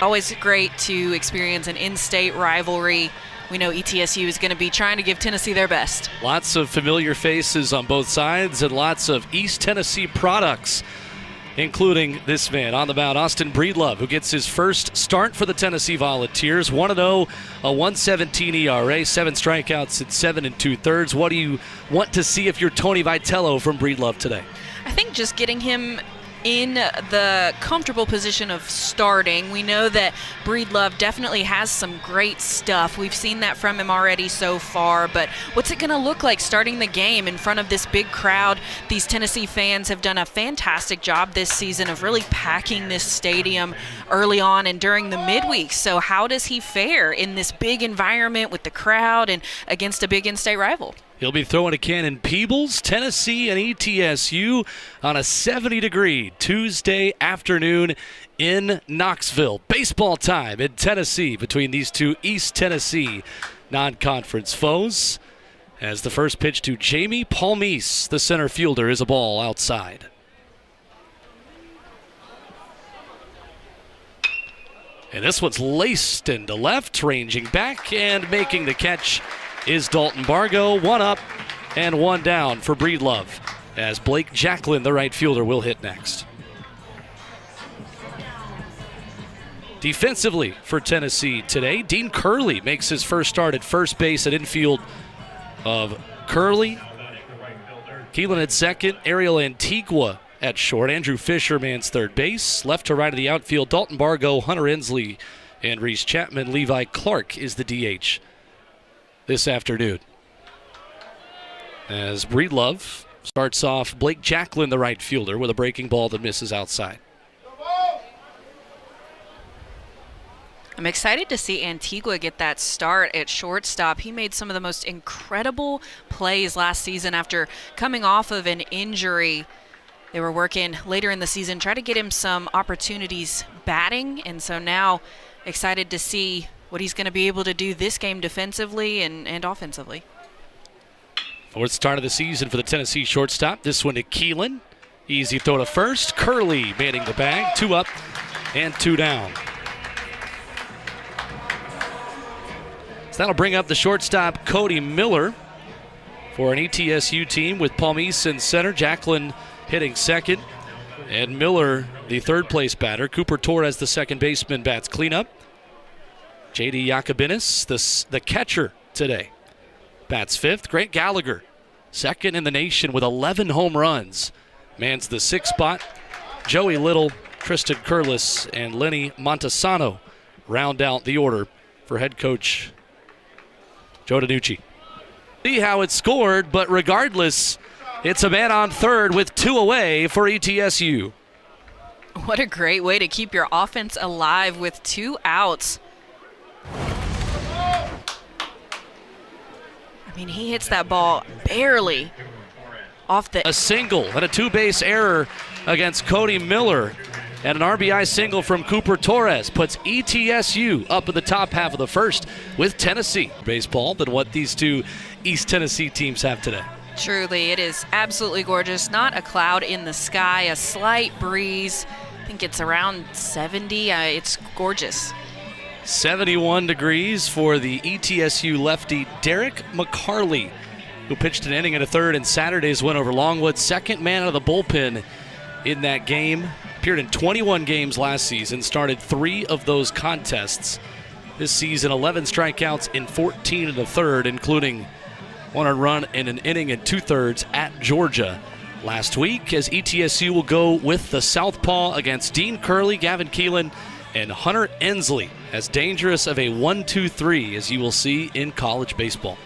Always great to experience an in-state rivalry. We know ETSU is going to be trying to give Tennessee their best. Lots of familiar faces on both sides and lots of East Tennessee products, including this man on the mound, Austin Breedlove, who gets his first start for the Tennessee Volunteers. 1-0, a 1.17 ERA, 7 strikeouts in 7 2/3. What do you want to see if you're Tony Vitello from Breedlove today? I think just getting him in the comfortable position of starting. We know that Breedlove definitely has some great stuff. We've seen that from him already so far, but what's it going to look like starting the game in front of this big crowd? These Tennessee fans have done a fantastic job this season of really packing this stadium early on and during the midweek. So how does he fare in this big environment with the crowd and against a big in-state rival? He'll be throwing a Cannon Peebles, Tennessee and ETSU on a 70-degree Tuesday afternoon in Knoxville. Baseball time in Tennessee between these two East Tennessee non-conference foes. As the first pitch to Jamie Palmise, the center fielder, is a ball outside. And this one's laced into left, ranging back and making the catch is Dalton Bargo. 1 up and 1 down for Breedlove, as Blake Jacklin, the right fielder, will hit next. Defensively for Tennessee today, Dean Curley makes his first start at first base. At infield of Curley, Keelan at second, Ariel Antigua at short, Andrew Fisher mans third base. Left to right of the outfield, Dalton Bargo, Hunter Ensley, and Reese Chapman. Levi Clark is the DH this afternoon. As Breedlove starts off Blake Jacklin, the right fielder, with a breaking ball that misses outside. I'm excited to see Antigua get that start at shortstop. He made some of the most incredible plays last season after coming off of an injury. They were working later in the season, try to get him some opportunities batting, and so now excited to see what he's going to be able to do this game defensively and offensively. Fourth start of the season for the Tennessee shortstop. This one to Keelan. Easy throw to first. Curley manning the bag. 2 up and 2 down. So that'll bring up the shortstop, Cody Miller, for an ETSU team with Palmise in center, Jacklin hitting second, and Miller, the third place batter. Cooper Torres, the second baseman, bats cleanup. J.D. Yacobinis, the catcher today, bats fifth. Grant Gallagher, second in the nation with 11 home runs, mans the sixth spot. Joey Little, Tristan Curlis, and Lenny Montesano round out the order for head coach Joe DiNucci. See how it's scored, but regardless, it's a man on third with 2 away for ETSU. What a great way to keep your offense alive with 2 outs. I mean, he hits that ball barely off the... A single and a 2-base error against Cody Miller, and an RBI single from Cooper Torres puts ETSU up in the top half of the first with Tennessee baseball than what these two East Tennessee teams have today. Truly, it is absolutely gorgeous. Not a cloud in the sky, a slight breeze. I think it's around 70. It's gorgeous. 71 degrees for the ETSU lefty Derek McCarley, who pitched an inning and a third in Saturday's win over Longwood. Second man out of the bullpen in that game. Appeared in 21 games last season, started 3 of those contests this season. 11 strikeouts in 14 and a third, including 1 run in an inning and 2/3 at Georgia last week, as ETSU will go with the southpaw against Dean Curley, Gavin Keelan, and Hunter Ensley, as dangerous of a 1-2-3 as you will see in college baseball.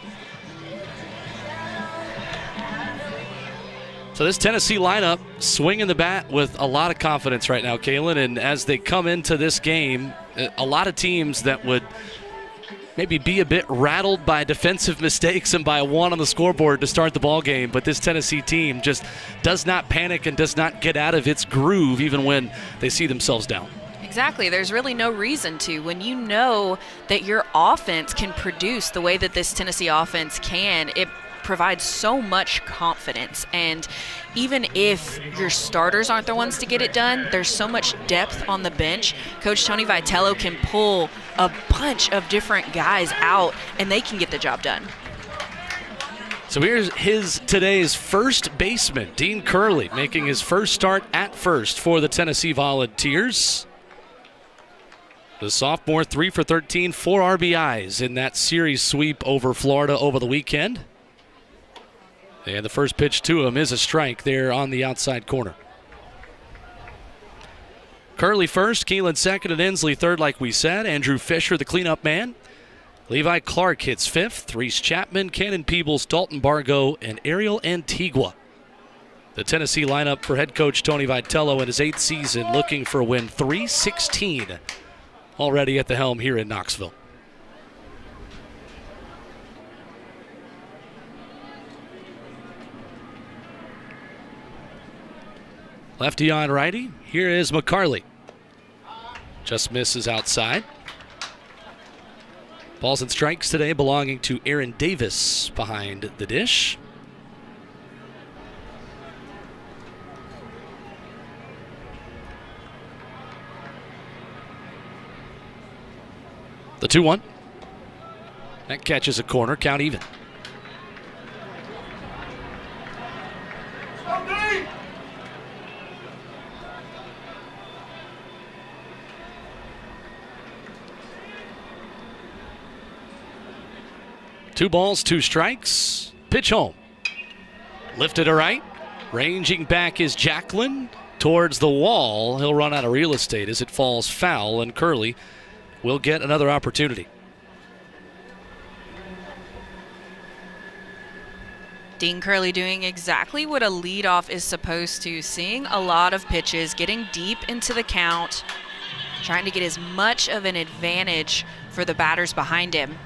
So this Tennessee lineup swinging the bat with a lot of confidence right now, Kalen, and as they come into this game, a lot of teams that would maybe be a bit rattled by defensive mistakes and by a 1 on the scoreboard to start the ball game, but this Tennessee team just does not panic and does not get out of its groove even when they see themselves down. Exactly. There's really no reason to. When you know that your offense can produce the way that this Tennessee offense can, it provides so much confidence. And even if your starters aren't the ones to get it done, there's so much depth on the bench. Coach Tony Vitello can pull a bunch of different guys out, and they can get the job done. So here's today's first baseman, Dean Curley, making his first start at first for the Tennessee Volunteers. The sophomore, 3 for 13, 4 RBIs in that series sweep over Florida over the weekend. And the first pitch to him is a strike there on the outside corner. Curley first, Keelan second, and Inslee third, like we said. Andrew Fisher, the cleanup man. Levi Clark hits fifth. Reese Chapman, Cannon Peebles, Dalton Bargo, and Ariel Antigua. The Tennessee lineup for head coach Tony Vitello in his 8th season, looking for a win 3-16. Already at the helm here in Knoxville. Lefty on righty. Here is McCarley. Just misses outside. Balls and strikes today belonging to Aaron Davis behind the dish. The 2-1. That catches a corner, count even. Two balls, 2 strikes. Pitch home. Lifted to right. Ranging back is Jacklin towards the wall. He'll run out of real estate as it falls foul, and Curley will get another opportunity. Dean Curley doing exactly what a leadoff is supposed to, seeing a lot of pitches, getting deep into the count, trying to get as much of an advantage for the batters behind him.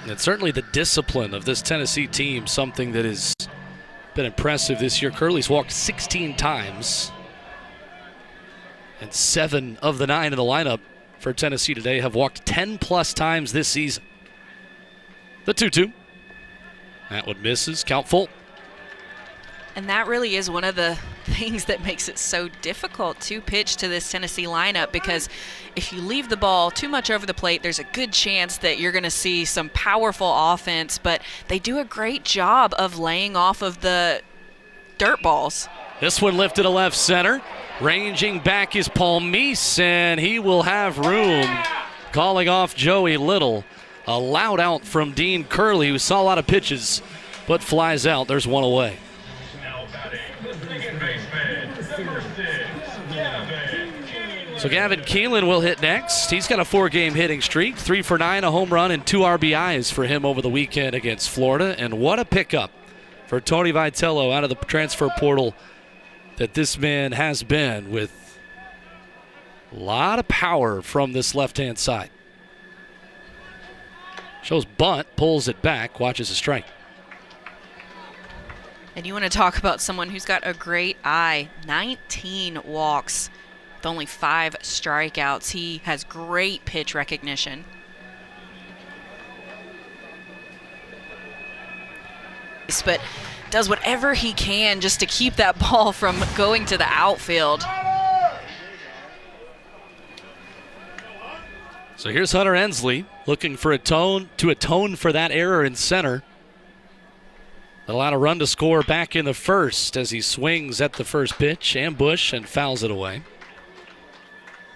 And certainly the discipline of this Tennessee team, something that has been impressive this year. Curley's walked 16 times, and 7 of the 9 in the lineup for Tennessee today have walked 10-plus times this season. The 2-2. That one misses. Count full. And that really is one of the things that makes it so difficult to pitch to this Tennessee lineup, because if you leave the ball too much over the plate, there's a good chance that you're going to see some powerful offense, but they do a great job of laying off of the dirt balls. This one lifted to left center. Ranging back is Paul Meese, and he will have room. Calling off Joey Little. A loud out from Dean Curley, who saw a lot of pitches, but flies out. There's one away. So Gavin Keelan will hit next. He's got a 4-game hitting streak, 3 for 9, a home run, and 2 RBIs for him over the weekend against Florida. And what a pickup for Tony Vitello out of the transfer portal that this man has been, with a lot of power from this left-hand side. Shows bunt, pulls it back, watches a strike. And you want to talk about someone who's got a great eye. 19 walks with only 5 strikeouts. He has great pitch recognition. But does whatever he can just to keep that ball from going to the outfield. So here's Hunter Inslee looking for to atone for that error in center. Allowed a run to score back in the first as he swings at the first pitch, ambush, and fouls it away.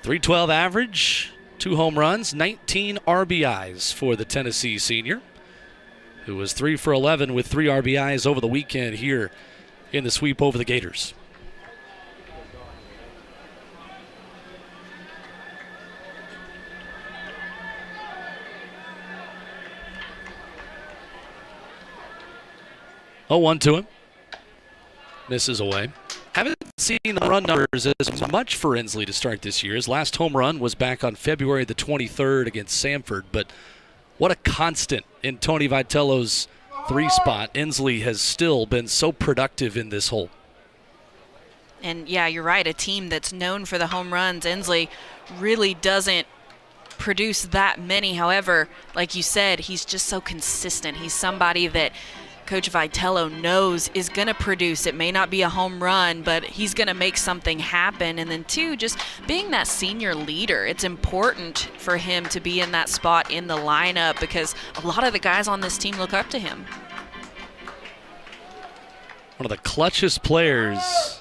.312 average, 2 home runs, 19 RBIs for the Tennessee senior, who was 3 for 11 with 3 RBIs over the weekend here in the sweep over the Gators. Oh, 1 to him. Misses away. Haven't seen the run numbers as much for Inslee to start this year. His last home run was back on February the 23rd against Samford, but what a constant in Tony Vitello's 3 spot. Inslee has still been so productive in this hole. And yeah, you're right. A team that's known for the home runs, Inslee really doesn't produce that many. However, like you said, he's just so consistent. He's somebody that Coach Vitello knows is going to produce. It may not be a home run, but he's going to make something happen. And then, two, just being that senior leader. It's important for him to be in that spot in the lineup because a lot of the guys on this team look up to him. One of the clutchest players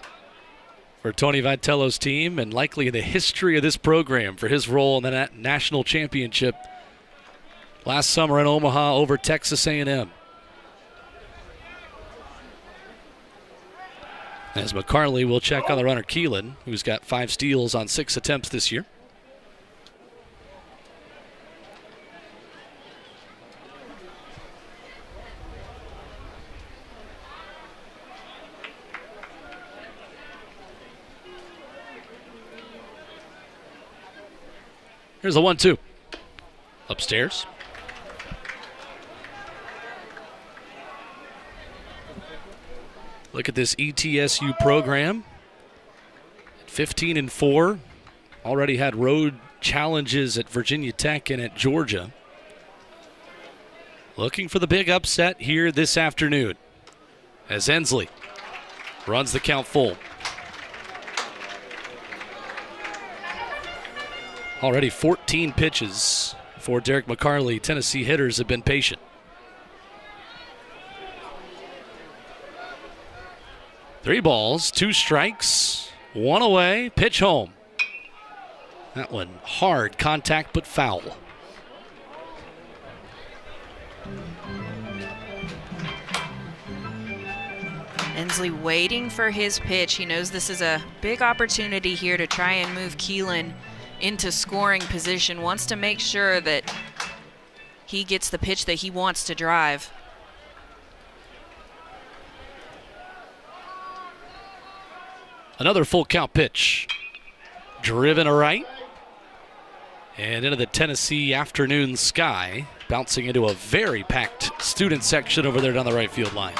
for Tony Vitello's team and likely in the history of this program for his role in the national championship last summer in Omaha over Texas A&M. As McCarley will check on the runner Keelan, who's got 5 steals on 6 attempts this year. Here's the 1-2. Upstairs. Look at this ETSU program. 15-4. Already had road challenges at Virginia Tech and at Georgia. Looking for the big upset here this afternoon as Ensley runs the count full. Already 14 pitches for Derek McCarley. Tennessee hitters have been patient. Three balls, 2 strikes, 1 away, pitch home. That one hard contact but foul. Ensley waiting for his pitch. He knows this is a big opportunity here to try and move Keelan into scoring position. Wants to make sure that he gets the pitch that he wants to drive. Another full count pitch. Driven to right. And into the Tennessee afternoon sky. Bouncing into a very packed student section over there down the right field line.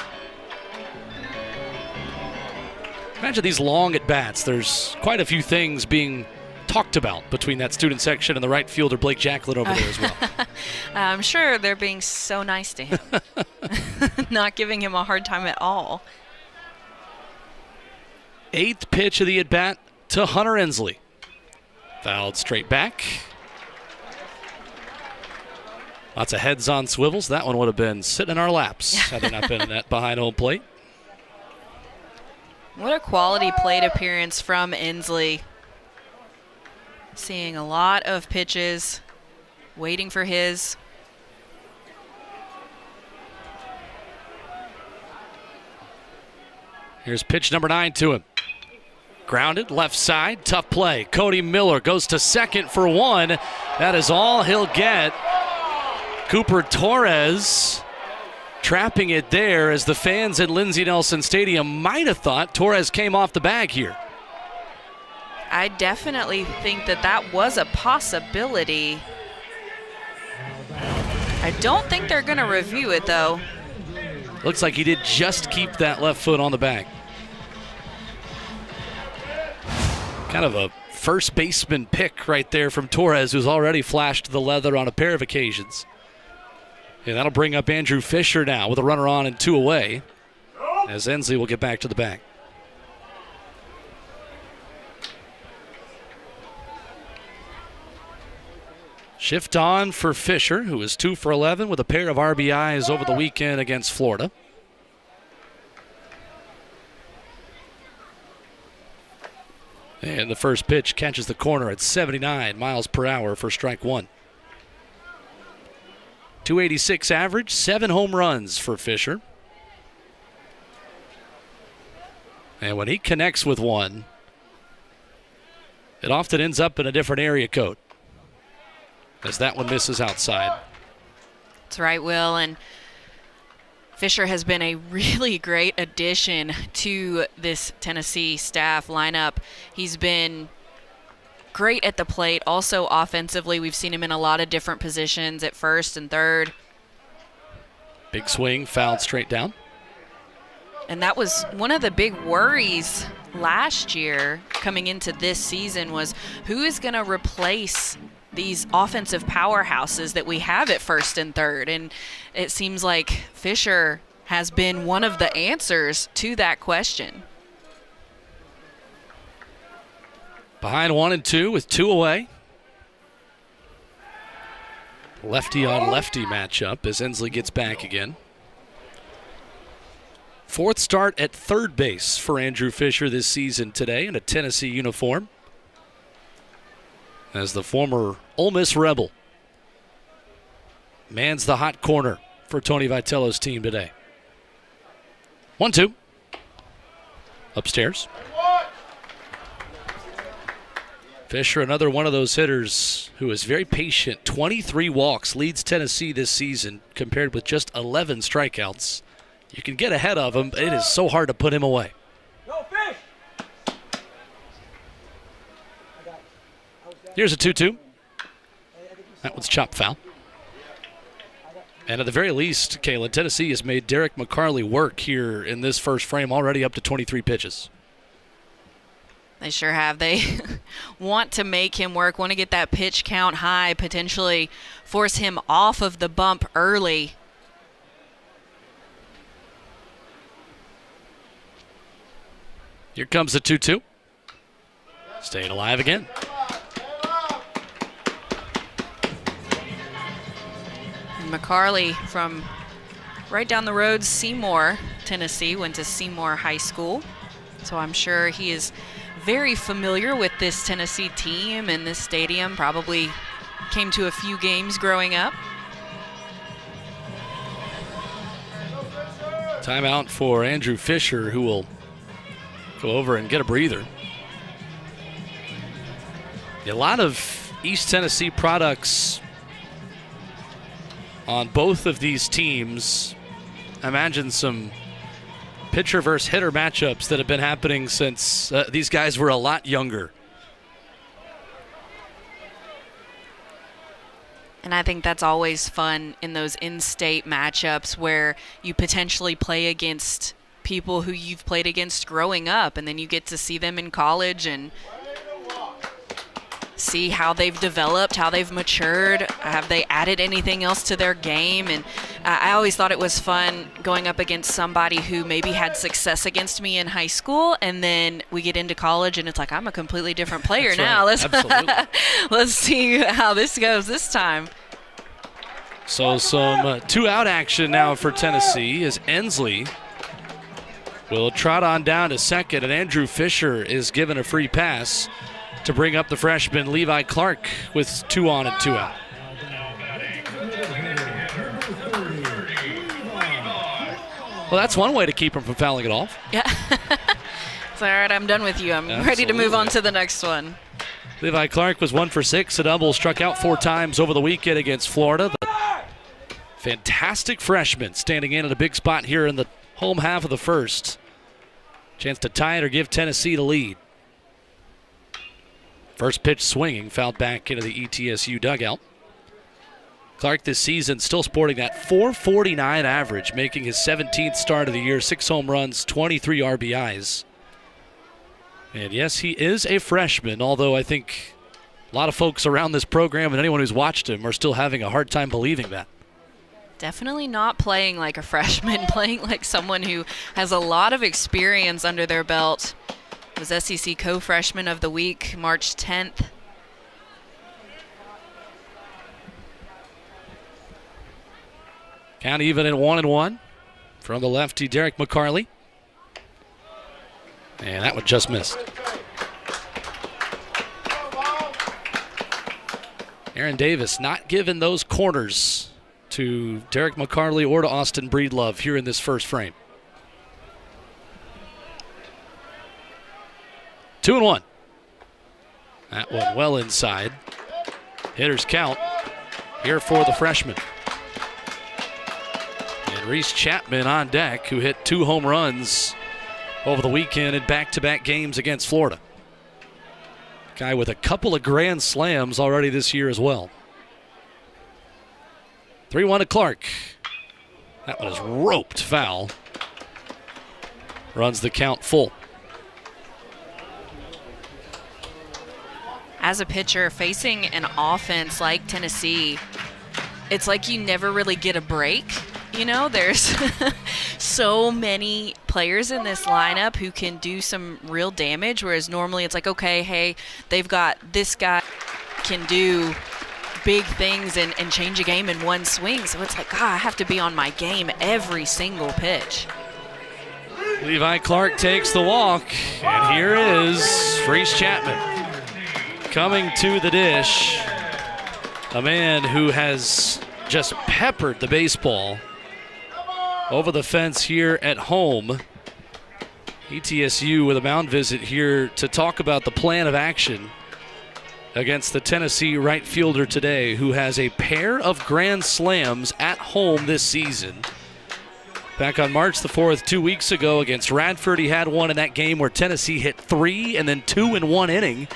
Imagine these long at-bats. There's quite a few things being talked about between that student section and the right fielder Blake Jacklin over there as well. I'm sure they're being so nice to him. Not giving him a hard time at all. 8th pitch of the at-bat to Hunter Ensley. Fouled straight back. Lots of heads on swivels. That one would have been sitting in our laps had there not been a net behind home plate. What a quality plate appearance from Ensley. Seeing a lot of pitches, waiting for his. Here's pitch number 9 to him. Grounded, left side, tough play. Cody Miller goes to second for 1. That is all he'll get. Cooper Torres trapping it there as the fans at Lindsey Nelson Stadium might have thought Torres came off the bag here. I definitely think that was a possibility. I don't think they're going to review it, though. Looks like he did just keep that left foot on the bag. Kind of a first baseman pick right there from Torres, who's already flashed the leather on a pair of occasions. And that'll bring up Andrew Fisher now with a runner on and 2 away, as Ensley will get back to the bag. Shift on for Fisher, who is 2 for 11 with a pair of RBIs over the weekend against Florida. And the first pitch catches the corner at 79 miles per hour for strike 1. 286 average, 7 home runs for Fisher. And when he connects with one, it often ends up in a different area code, as that one misses outside. That's right, Will. And Fisher has been a really great addition to this Tennessee staff lineup. He's been great at the plate. Also offensively, we've seen him in a lot of different positions at first and third. Big swing, fouled straight down. And that was one of the big worries last year coming into this season, was who is going to replace these offensive powerhouses that we have at first and third. And it seems like Fisher has been one of the answers to that question. Behind 1-2 with 2 away. Lefty on lefty matchup as Ensley gets back again. Fourth start at third base for Andrew Fisher this season today in a Tennessee uniform, as the former Ole Miss Rebel mans the hot corner for Tony Vitello's team today. 1-2. Upstairs. Fisher, another one of those hitters who is very patient. 23 walks, leads Tennessee this season compared with just 11 strikeouts. You can get ahead of him, but it is so hard to put him away. Here's a 2-2. That one's chopped foul. And at the very least, Kayla, Tennessee has made Derek McCarley work here in this first frame, already up to 23 pitches. They sure have. They want to make him work, want to get that pitch count high, potentially force him off of the bump early. Here comes the 2-2. Staying alive again. McCarley from right down the road, Seymour, Tennessee, went to Seymour High School. So I'm sure he is very familiar with this Tennessee team and this stadium. Probably came to a few games growing up. Timeout for Andrew Fisher, who will go over and get a breather. A lot of East Tennessee products on both of these teams. I imagine some pitcher versus hitter matchups that have been happening since these guys were a lot younger. And I think that's always fun in those in-state matchups where you potentially play against people who you've played against growing up, and then you get to see them in college and see how they've developed, how they've matured, have they added anything else to their game. And I always thought it was fun going up against somebody who maybe had success against me in high school, and then we get into college and it's like, I'm a completely different player now. Right. Absolutely. Let's see how this goes this time. So some two-out action now for Tennessee as Ensley will trot on down to second, and Andrew Fisher is given a free pass to bring up the freshman Levi Clark with 2 on and 2 out. Well, that's one way to keep him from fouling it off. Yeah. It's all right, I'm done with you. I'm ready to move on to the next one. Levi Clark was 1 for 6, a double, struck out 4 times over the weekend against Florida. The fantastic freshman standing in at a big spot here in the home half of the first. Chance to tie it or give Tennessee the lead. First pitch swinging, fouled back into the ETSU dugout. Clark this season still sporting that .449 average, making his 17th start of the year, 6 home runs, 23 RBIs. And yes, he is a freshman, although I think a lot of folks around this program and anyone who's watched him are still having a hard time believing that. Definitely not playing like a freshman, playing like someone who has a lot of experience under their belt. Was SEC Co-Freshman of the Week, March 10th. Count even at 1-1 from the lefty Derek McCarley. And that one just missed. Aaron Davis not giving those corners to Derek McCarley or to Austin Breedlove here in this first frame. 2-1. That one well inside. Hitters count here for the freshman. And Reese Chapman on deck, who hit 2 home runs over the weekend in back-to-back games against Florida. Guy with a couple of grand slams already this year as well. 3-1 to Clark. That one is roped foul. Runs the count full. as a pitcher facing an offense like Tennessee, it's like you never really get a break. You know, there's so many players in this lineup who can do some real damage, whereas normally it's like, okay, hey, they've got this guy can do big things and change a game in one swing. So it's like, God, I have to be on my game every single pitch. Levi Clark takes the walk, and here is Reese Chapman coming to the dish. A man who has just peppered the baseball over the fence here at home. ETSU with a mound visit here to talk about the plan of action against the Tennessee right fielder today, who has a pair of grand slams at home this season. Back on March the 4th, 2 weeks ago against Radford, he had one in that game where Tennessee hit 3 and then 2 in 1 inning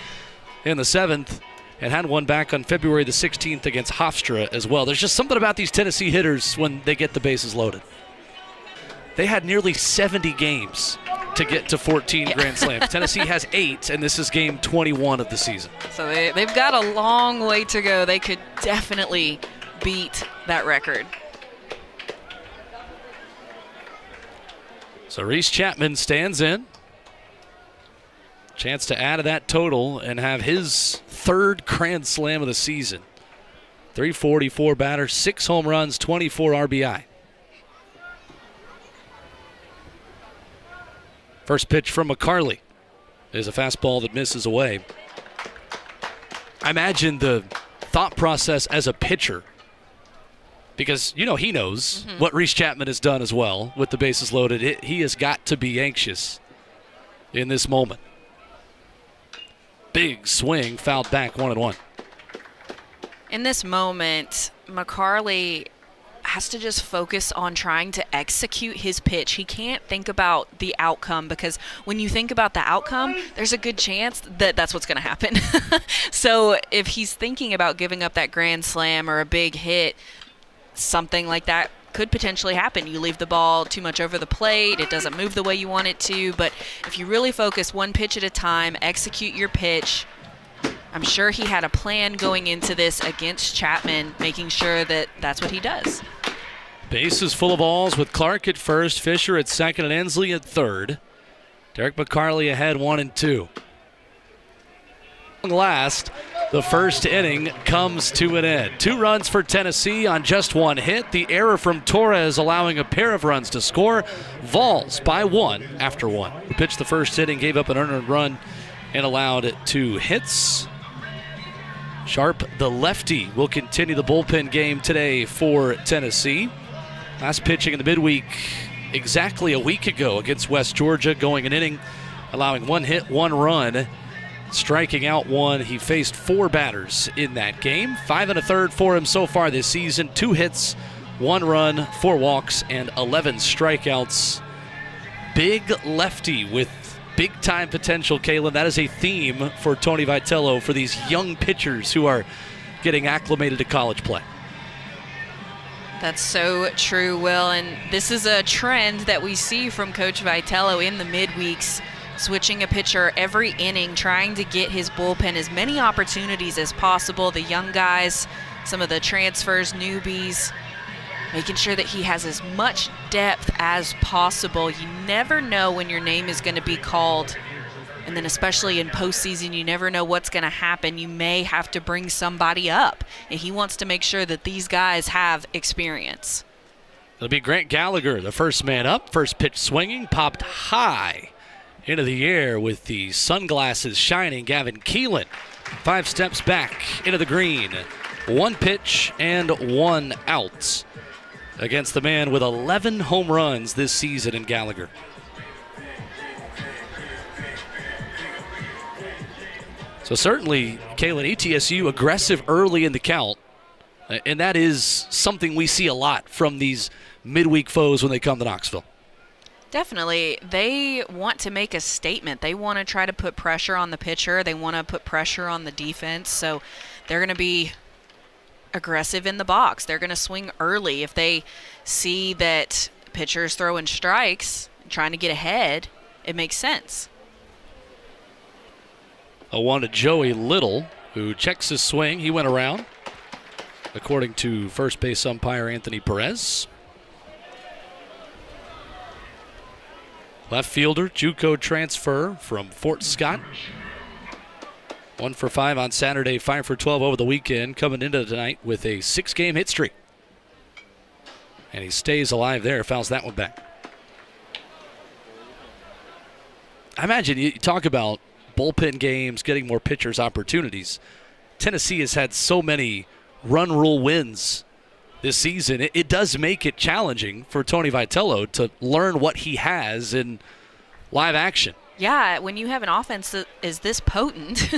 in the 7th, and had one back on February the 16th against Hofstra as well. There's just something about these Tennessee hitters when they get the bases loaded. They had nearly 70 games to get to 14 grand slams. Tennessee has 8, and this is game 21 of the season. So they've got a long way to go. They could definitely beat that record. So Reese Chapman stands in. Chance to add to that total and have his 3rd grand slam of the season. 344 batter, 6 home runs, 24 RBI. First pitch from McCarley is a fastball that misses away. I imagine the thought process as a pitcher, because, you know, he knows what Reese Chapman has done as well with the bases loaded. He has got to be anxious in this moment. Big swing, fouled back, 1-1. In this moment, McCarley has to just focus on trying to execute his pitch. He can't think about the outcome, because when you think about the outcome, there's a good chance that that's what's going to happen. So if he's thinking about giving up that grand slam or a big hit, something like that could potentially happen. You leave the ball too much over the plate, it doesn't move the way you want it to, but if you really focus one pitch at a time, execute your pitch. I'm sure he had a plan going into this against Chapman, making sure that that's what he does. Bases full of balls with Clark at first, Fisher at second, and Ensley at third. Derek McCarley ahead 1-2. Last, the first inning comes to an end. 2 runs for Tennessee on just 1 hit. The error from Torres allowing a pair of runs to score. Vols by 1 after 1. Who pitched the first inning, gave up an earned run, and allowed 2 hits. Sharp, the lefty, will continue the bullpen game today for Tennessee. Last pitching in the midweek exactly a week ago against West Georgia, going an inning, allowing 1 hit, 1 run, striking out 1. He faced 4 batters in that game. 5 1/3 for him so far this season. 2 hits, 1 run, 4 walks, and 11 strikeouts. Big lefty with big-time potential, Kaylin. That is a theme for Tony Vitello for these young pitchers who are getting acclimated to college play. That's so true, Will. And this is a trend that we see from Coach Vitello in the midweeks, switching a pitcher every inning, trying to get his bullpen as many opportunities as possible. The young guys, some of the transfers, newbies, making sure that he has as much depth as possible. You never know when your name is going to be called. And then especially in postseason, you never know what's going to happen. You may have to bring somebody up. And he wants to make sure that these guys have experience. It'll be Grant Gallagher, the first man up. First pitch swinging, popped high into the air with the sunglasses shining. Gavin Keelan 5 steps back into the green. 1 pitch and 1 out against the man with 11 home runs this season in Gallagher. So certainly, Kaylin, ETSU aggressive early in the count, and that is something we see a lot from these midweek foes when they come to Knoxville. Definitely. They want to make a statement. They want to try to put pressure on the pitcher. They want to put pressure on the defense. So they're going to be aggressive in the box. They're going to swing early. If they see that pitchers throwing strikes, trying to get ahead, it makes sense. A 1 to Joey Little who checks his swing. He went around, according to first base umpire Anthony Perez. Left fielder, JUCO transfer from Fort Scott. 1 for 5 on Saturday, 5 for 12 over the weekend, coming into tonight with a 6-game hit streak. And he stays alive there, fouls that one back. I imagine you talk about bullpen games, getting more pitchers' opportunities. Tennessee has had so many run rule wins this season. It does make it challenging for Tony Vitello to learn what he has in live action. Yeah, when you have an offense that is this potent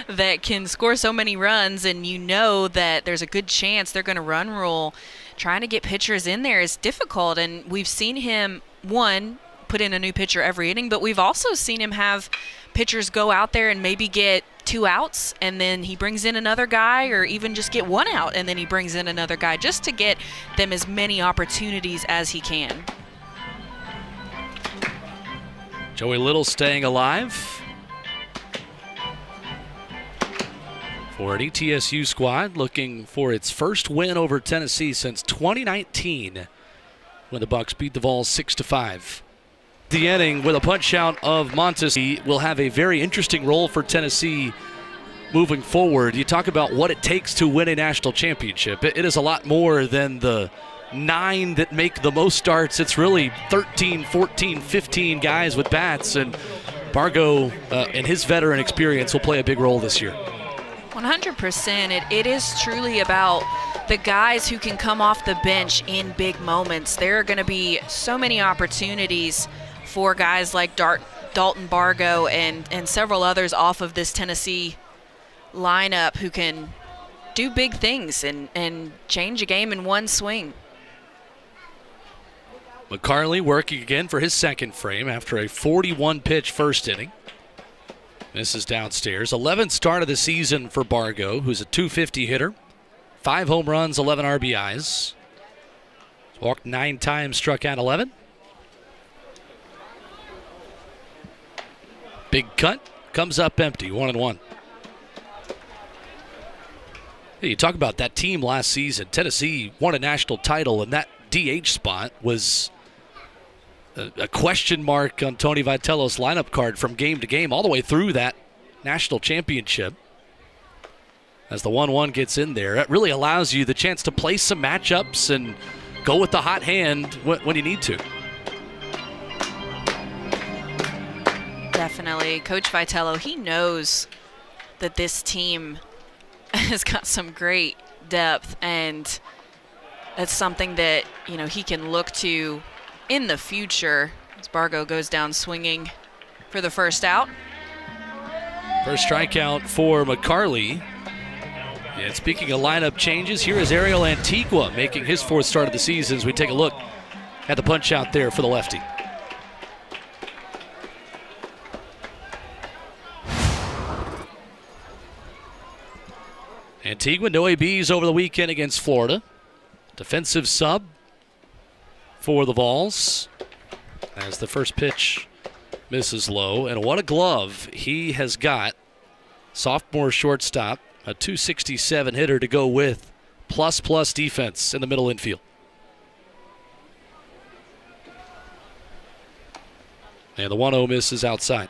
that can score so many runs, and you know that there's a good chance they're going to run rule, trying to get pitchers in there is difficult. And we've seen him, put in a new pitcher every inning, but we've also seen him have pitchers go out there and maybe get 2 outs, and then he brings in another guy, or even just get 1 out, and then he brings in another guy, just to get them as many opportunities as he can. Joey Little staying alive for an ETSU squad looking for its first win over Tennessee since 2019 when the Bucks beat the Vols 6-5. The inning with a punch out of Montes will have a very interesting role for Tennessee moving forward. You talk about what it takes to win a national championship. It is a lot more than the 9 that make the most starts. It's really 13, 14, 15 guys with bats, and Bargo and his veteran experience will play a big role this year. 100%. It is truly about the guys who can come off the bench in big moments. There are going to be so many opportunities for guys like Dalton Bargo and several others off of this Tennessee lineup who can do big things and change a game in one swing. McCarley working again for his second frame after a 41-pitch first inning. This is downstairs. 11th start of the season for Bargo, who's a .250 hitter. 5 home runs, 11 RBIs. Walked 9 times, struck out 11. Big cut, comes up empty, 1-1. Hey, you talk about that team last season. Tennessee won a national title, and that DH spot was a question mark on Tony Vitello's lineup card from game to game all the way through that national championship. As the 1-1 gets in there, it really allows you the chance to play some matchups and go with the hot hand when you need to. Definitely. Coach Vitello, he knows that this team has got some great depth, and that's something that, he can look to in the future as Bargo goes down swinging for the first out. First strikeout for McCarley. And speaking of lineup changes, here is Ariel Antigua making his 4th start of the season as we take a look at the punch out there for the lefty. Antigua, no ABs over the weekend against Florida. Defensive sub for the Vols as the first pitch misses low. And what a glove he has got. Sophomore shortstop, a .267 hitter to go with plus defense in the middle infield. And the 1-0 misses outside.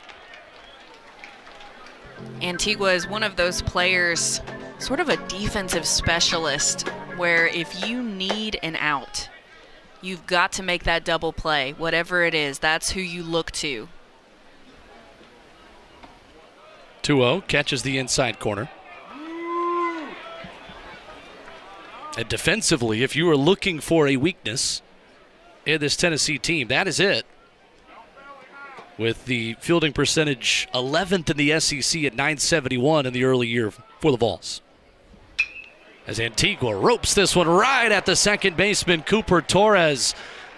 Antigua is one of those players, sort of a defensive specialist, where if you need an out, you've got to make that double play, whatever it is. That's who you look to. 2-0, catches the inside corner. And defensively, if you are looking for a weakness in this Tennessee team, that is it. With the fielding percentage 11th in the SEC at .971 in the early year for the Vols. As Antigua ropes this one right at the second baseman, Cooper Torres.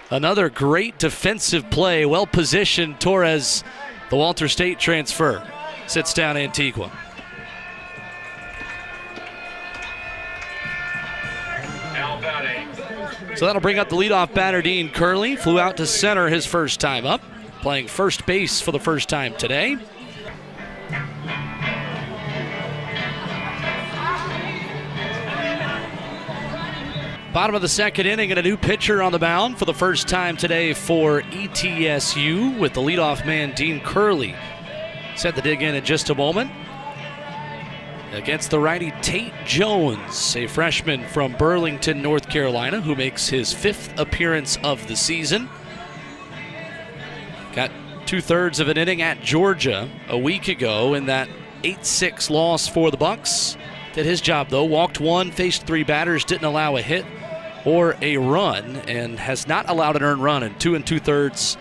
Another great defensive play, well-positioned. Torres, the Walter State transfer, sits down Antigua. So that'll bring up the leadoff batter, Dean Curley. Flew out to center his first time up, playing first base for the first time today. Bottom of the second inning and a new pitcher on the mound for the first time today for ETSU with the leadoff man Dean Curley. Set to dig in just a moment. Against the righty Tate Jones, a freshman from Burlington, North Carolina, who makes his 5th appearance of the season. Got 2/3 of an inning at Georgia a week ago in that 8-6 loss for the Bucks. Did his job though, walked one, faced 3 batters, didn't allow a hit or a run, and has not allowed an earned run in 2 2/3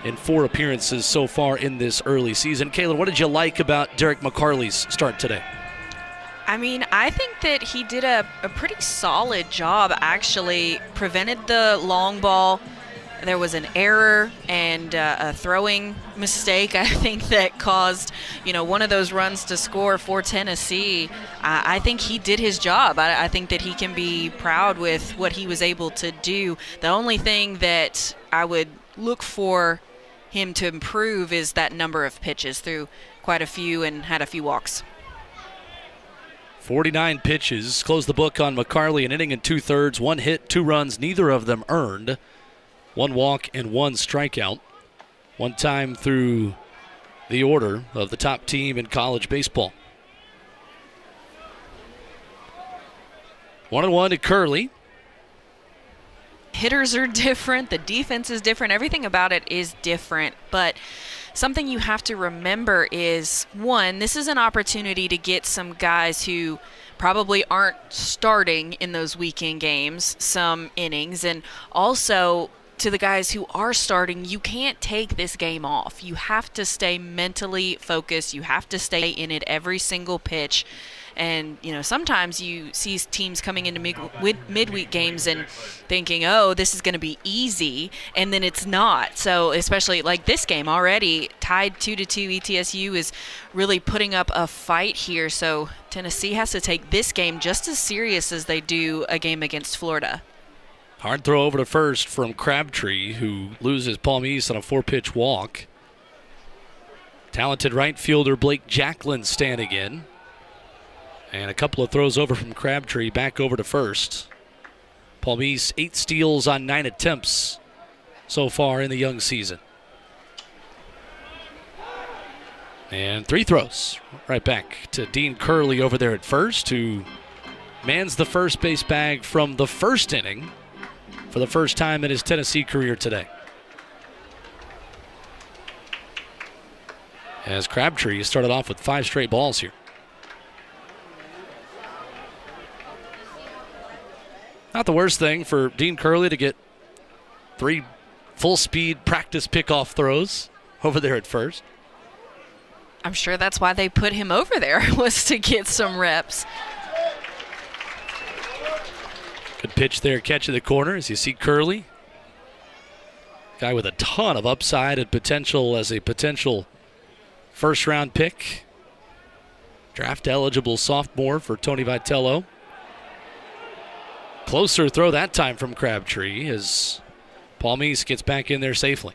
in 4 appearances so far in this early season. Kaylin, what did you like about Derek McCarley's start today? I mean, I think that he did a pretty solid job, actually. Prevented the long ball. There was an error and a throwing mistake, I think, that caused, one of those runs to score for Tennessee. I think he did his job. I think that he can be proud with what he was able to do. The only thing that I would look for him to improve is that number of pitches, through quite a few and had a few walks. 49 pitches. Close the book on McCarley, an inning and 2/3, 1 hit, 2 runs, neither of them earned. 1 walk and 1 strikeout. 1 time through the order of the top team in college baseball. 1-1 to Curley. Hitters are different. The defense is different. Everything about it is different. But something you have to remember is, one, this is an opportunity to get some guys who probably aren't starting in those weekend games some innings. And also, to the guys who are starting, you can't take this game off. You have to stay mentally focused. You have to stay in it every single pitch. And, sometimes you see teams coming into midweek games and thinking, oh, this is going to be easy, and then it's not. So especially like this game already, tied 2-2, ETSU is really putting up a fight here. So Tennessee has to take this game just as serious as they do a game against Florida. Hard throw over to first from Crabtree, who loses Palm East on a 4-pitch walk. Talented right fielder Blake Jacklin standing in. And a couple of throws over from Crabtree back over to first. Palm East 8 steals on 9 attempts so far in the young season. And 3 throws right back to Dean Curley over there at first, who mans the first base bag from the first inning for the first time in his Tennessee career today. As Crabtree started off with 5 straight balls here. Not the worst thing for Dean Curley to get 3 full-speed practice pickoff throws over there at first. I'm sure that's why they put him over there, was to get some reps. Good pitch there, catch in the corner as you see Curley. Guy with a ton of upside and potential as a potential first-round pick. Draft-eligible sophomore for Tony Vitello. Closer throw that time from Crabtree as Palm East gets back in there safely.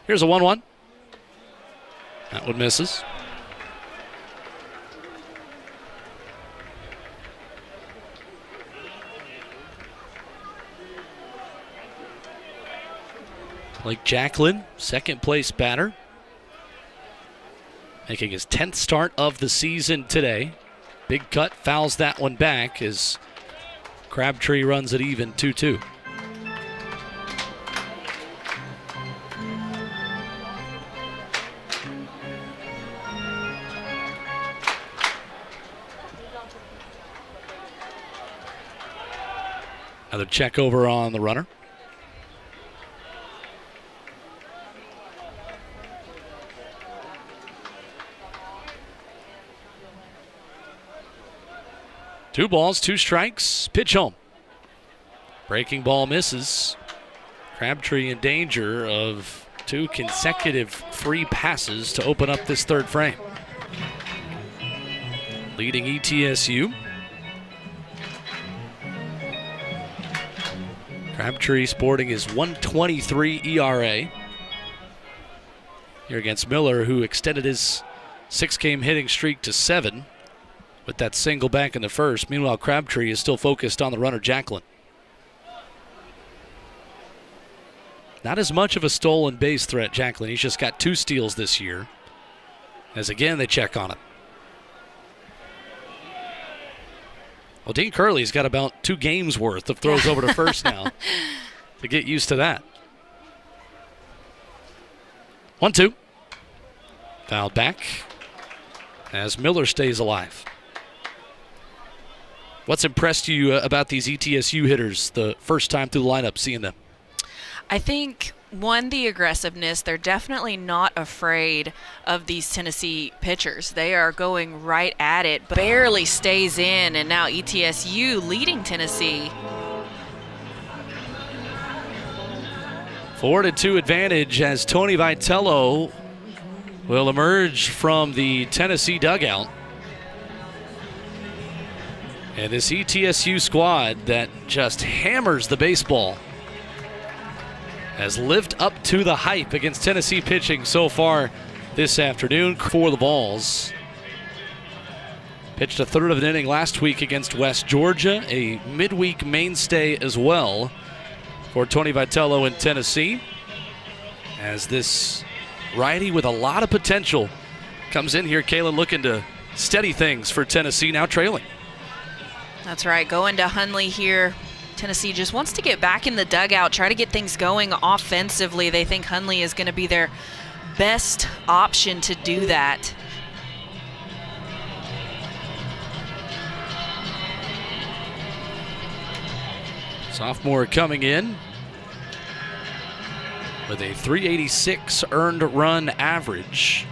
Here's a 1-1. That one misses. Blake Jacklin, second place batter, making his 10th start of the season today. Big cut, fouls that one back as Crabtree runs it even 2-2. Another check over on the runner. Two balls, 2 strikes, pitch home. Breaking ball misses. Crabtree in danger of 2 consecutive free passes to open up this 3rd frame. Leading ETSU. Crabtree sporting his 1.23 ERA. Here against Miller, who extended his 6-game hitting streak to 7 with that single back in the first. Meanwhile, Crabtree is still focused on the runner, Jacqueline. Not as much of a stolen base threat, Jacqueline. He's just got 2 steals this year. As again, they check on him. Well, Dean Curley's got about 2 games worth of throws over to first now to get used to that. 1-2. Fouled back as Miller stays alive. What's impressed you about these ETSU hitters the first time through the lineup, seeing them? I think, one, the aggressiveness. They're definitely not afraid of these Tennessee pitchers. They are going right at it, but barely stays in, and now ETSU leading Tennessee. 4-2 advantage as Tony Vitello will emerge from the Tennessee dugout. And this ETSU squad that just hammers the baseball has lived up to the hype against Tennessee pitching so far this afternoon for the Vols. Pitched a third of an inning last week against West Georgia, a midweek mainstay as well for Tony Vitello in Tennessee, as this righty with a lot of potential comes in here. Kaylin looking to steady things for Tennessee, now trailing. That's right, going to Hundley here. Tennessee just wants to get back in the dugout, try to get things going offensively. They think Hundley is going to be their best option to do that. Sophomore coming in with a 386 earned run average.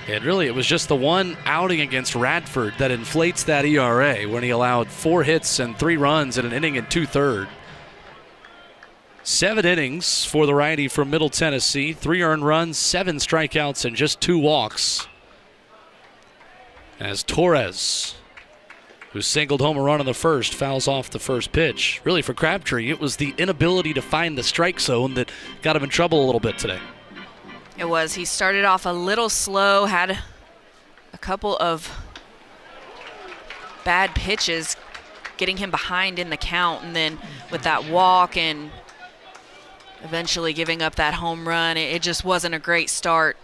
And really, it was just the one outing against Radford that inflates that ERA when he allowed 4 hits and 3 runs in an inning and 2/3. 7 innings for the righty from Middle Tennessee, 3 earned runs, 7 strikeouts, and just 2 walks. As Torres, who singled home a run in the first, fouls off the first pitch. Really, for Crabtree, it was the inability to find the strike zone that got him in trouble a little bit today. It was. He started off a little slow, had a couple of bad pitches getting him behind in the count, and then with that walk and eventually giving up that home run, it just wasn't a great start.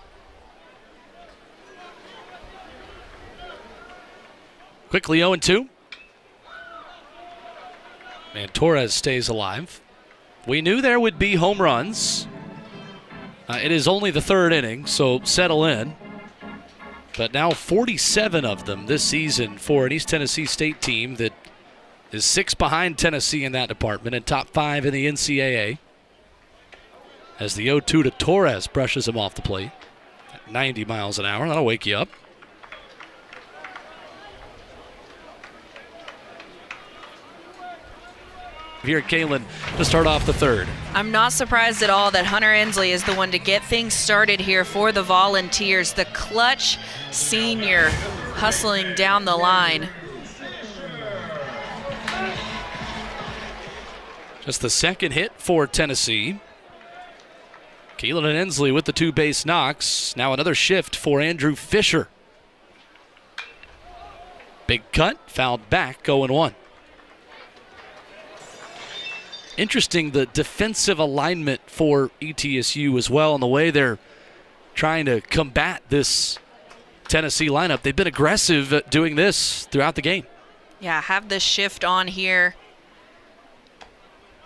Quickly 0-2. And Torres stays alive. We knew there would be home runs. It is only the 3rd inning, so settle in. But now 47 of them this season for an East Tennessee State team that is 6 behind Tennessee in that department and top 5 in the NCAA. As the 0-2 to Torres brushes him off the plate at 90 miles an hour. That'll wake you up. Here at Kaylin to start off the 3rd. I'm not surprised at all that Hunter Ensley is the one to get things started here for the Volunteers. The clutch senior hustling down the line. Just the 2nd hit for Tennessee. Keelan and Ensley with the 2 base knocks. Now another shift for Andrew Fisher. Big cut, fouled back, 0-1. Interesting, the defensive alignment for ETSU as well, and the way they're trying to combat this Tennessee lineup. They've been aggressive at doing this throughout the game. Yeah, have this shift on here.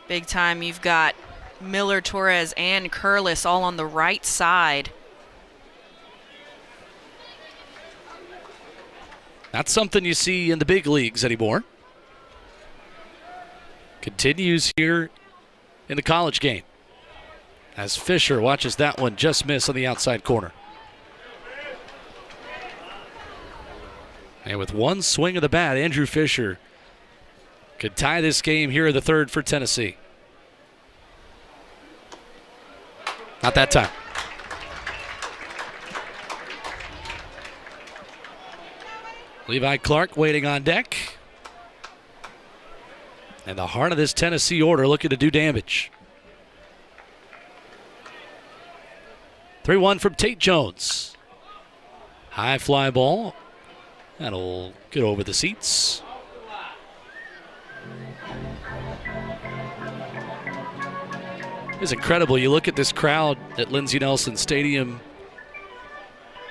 Big time. You've got Miller, Torres, and Curlis all on the right side. Not something you see in the big leagues anymore. Continues here in the college game as Fisher watches that one just miss on the outside corner. And with one swing of the bat, Andrew Fisher could tie this game here in the 3rd for Tennessee. Not that time. Levi Clark waiting on deck. And the heart of this Tennessee order looking to do damage. 3-1 from Tate Jones. High fly ball. That'll get over the seats. It's incredible. You look at this crowd at Lindsey Nelson Stadium.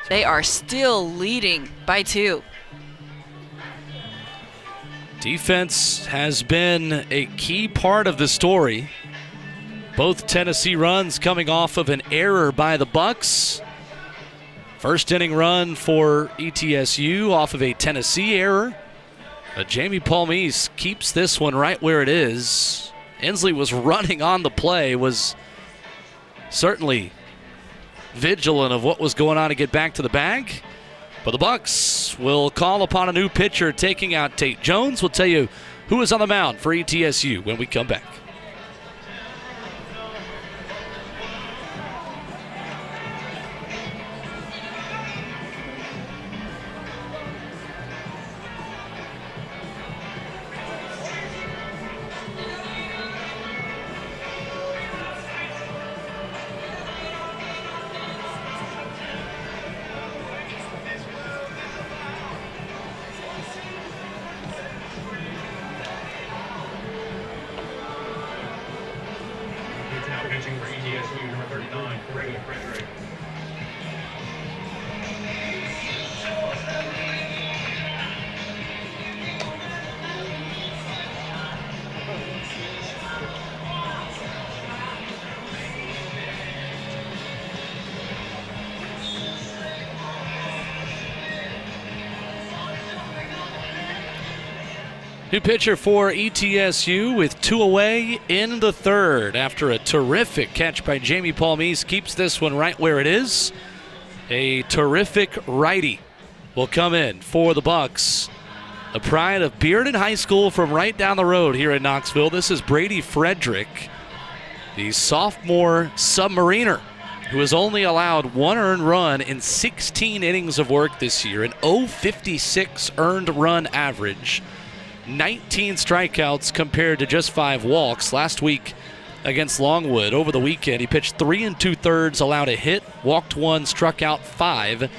They are still leading by 2. Defense has been a key part of the story. Both Tennessee runs coming off of an error by the Bucks. First inning run for ETSU off of a Tennessee error. Jamie Palmise keeps this one right where it is. Inslee was running on the play, was certainly vigilant of what was going on to get back to the bag. But the Bucks will call upon a new pitcher taking out Tate Jones. We'll tell you who is on the mound for ETSU when we come back. New pitcher for ETSU with 2 away in the third after a terrific catch by Jamie Palmise. Keeps this one right where it is. A terrific righty will come in for the Bucks. The pride of Bearden High School from right down the road here in Knoxville. This is Brady Frederick, the sophomore submariner, who has only allowed 1 earned run in 16 innings of work this year, an .056 earned run average. 19 strikeouts compared to just 5 walks. Last week against Longwood, over the weekend, he pitched 3 2/3, allowed a hit, walked 1, struck out 5,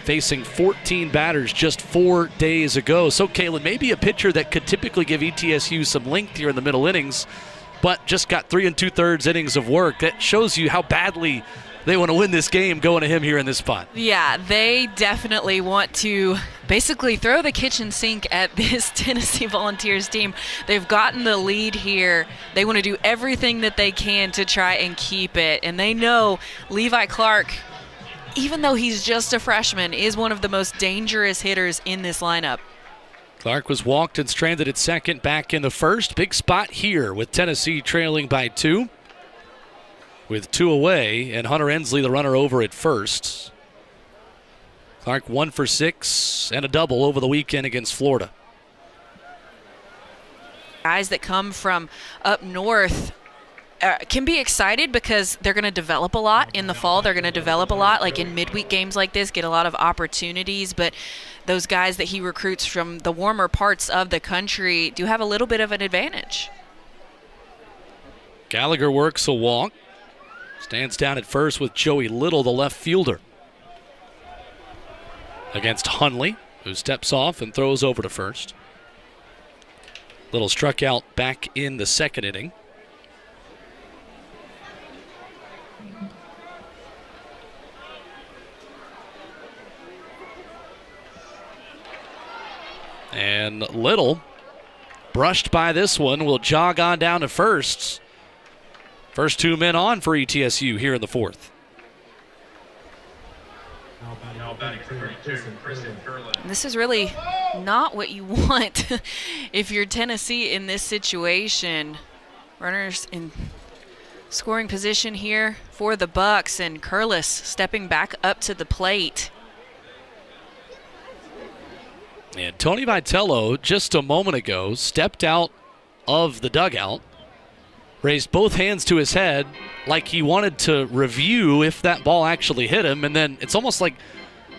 facing 14 batters just 4 days ago. So, Kalen, maybe a pitcher that could typically give ETSU some length here in the middle innings, but just got 3 2/3 innings of work. That shows you how badly they want to win this game going to him here in this spot. Yeah, they definitely want to basically throw the kitchen sink at this Tennessee Volunteers team. They've gotten the lead here. They want to do everything that they can to try and keep it. And they know Levi Clark, even though he's just a freshman, is one of the most dangerous hitters in this lineup. Clark was walked and stranded at second back in the first. Big spot here with Tennessee trailing by 2. With 2 away, and Hunter Inslee, the runner, over at first. Clark 1 for 6 and a double over the weekend against Florida. Guys that come from up north can be excited because they're going to develop a lot in the fall. They're going to develop a lot, like in midweek games like this, get a lot of opportunities. But those guys that he recruits from the warmer parts of the country do have a little bit of an advantage. Gallagher works a walk. Stands down at first with Joey Little, the left fielder, against Hunley, who steps off and throws over to first. Little struck out back in the second inning. And Little, brushed by this one, will jog on down to first. First 2 men on for ETSU here in the fourth. This is really not what you want if you're Tennessee in this situation. Runners in scoring position here for the Bucks, and Curlis stepping back up to the plate. And Tony Vitello, just a moment ago, stepped out of the dugout, raised both hands to his head like he wanted to review if that ball actually hit him, and then it's almost like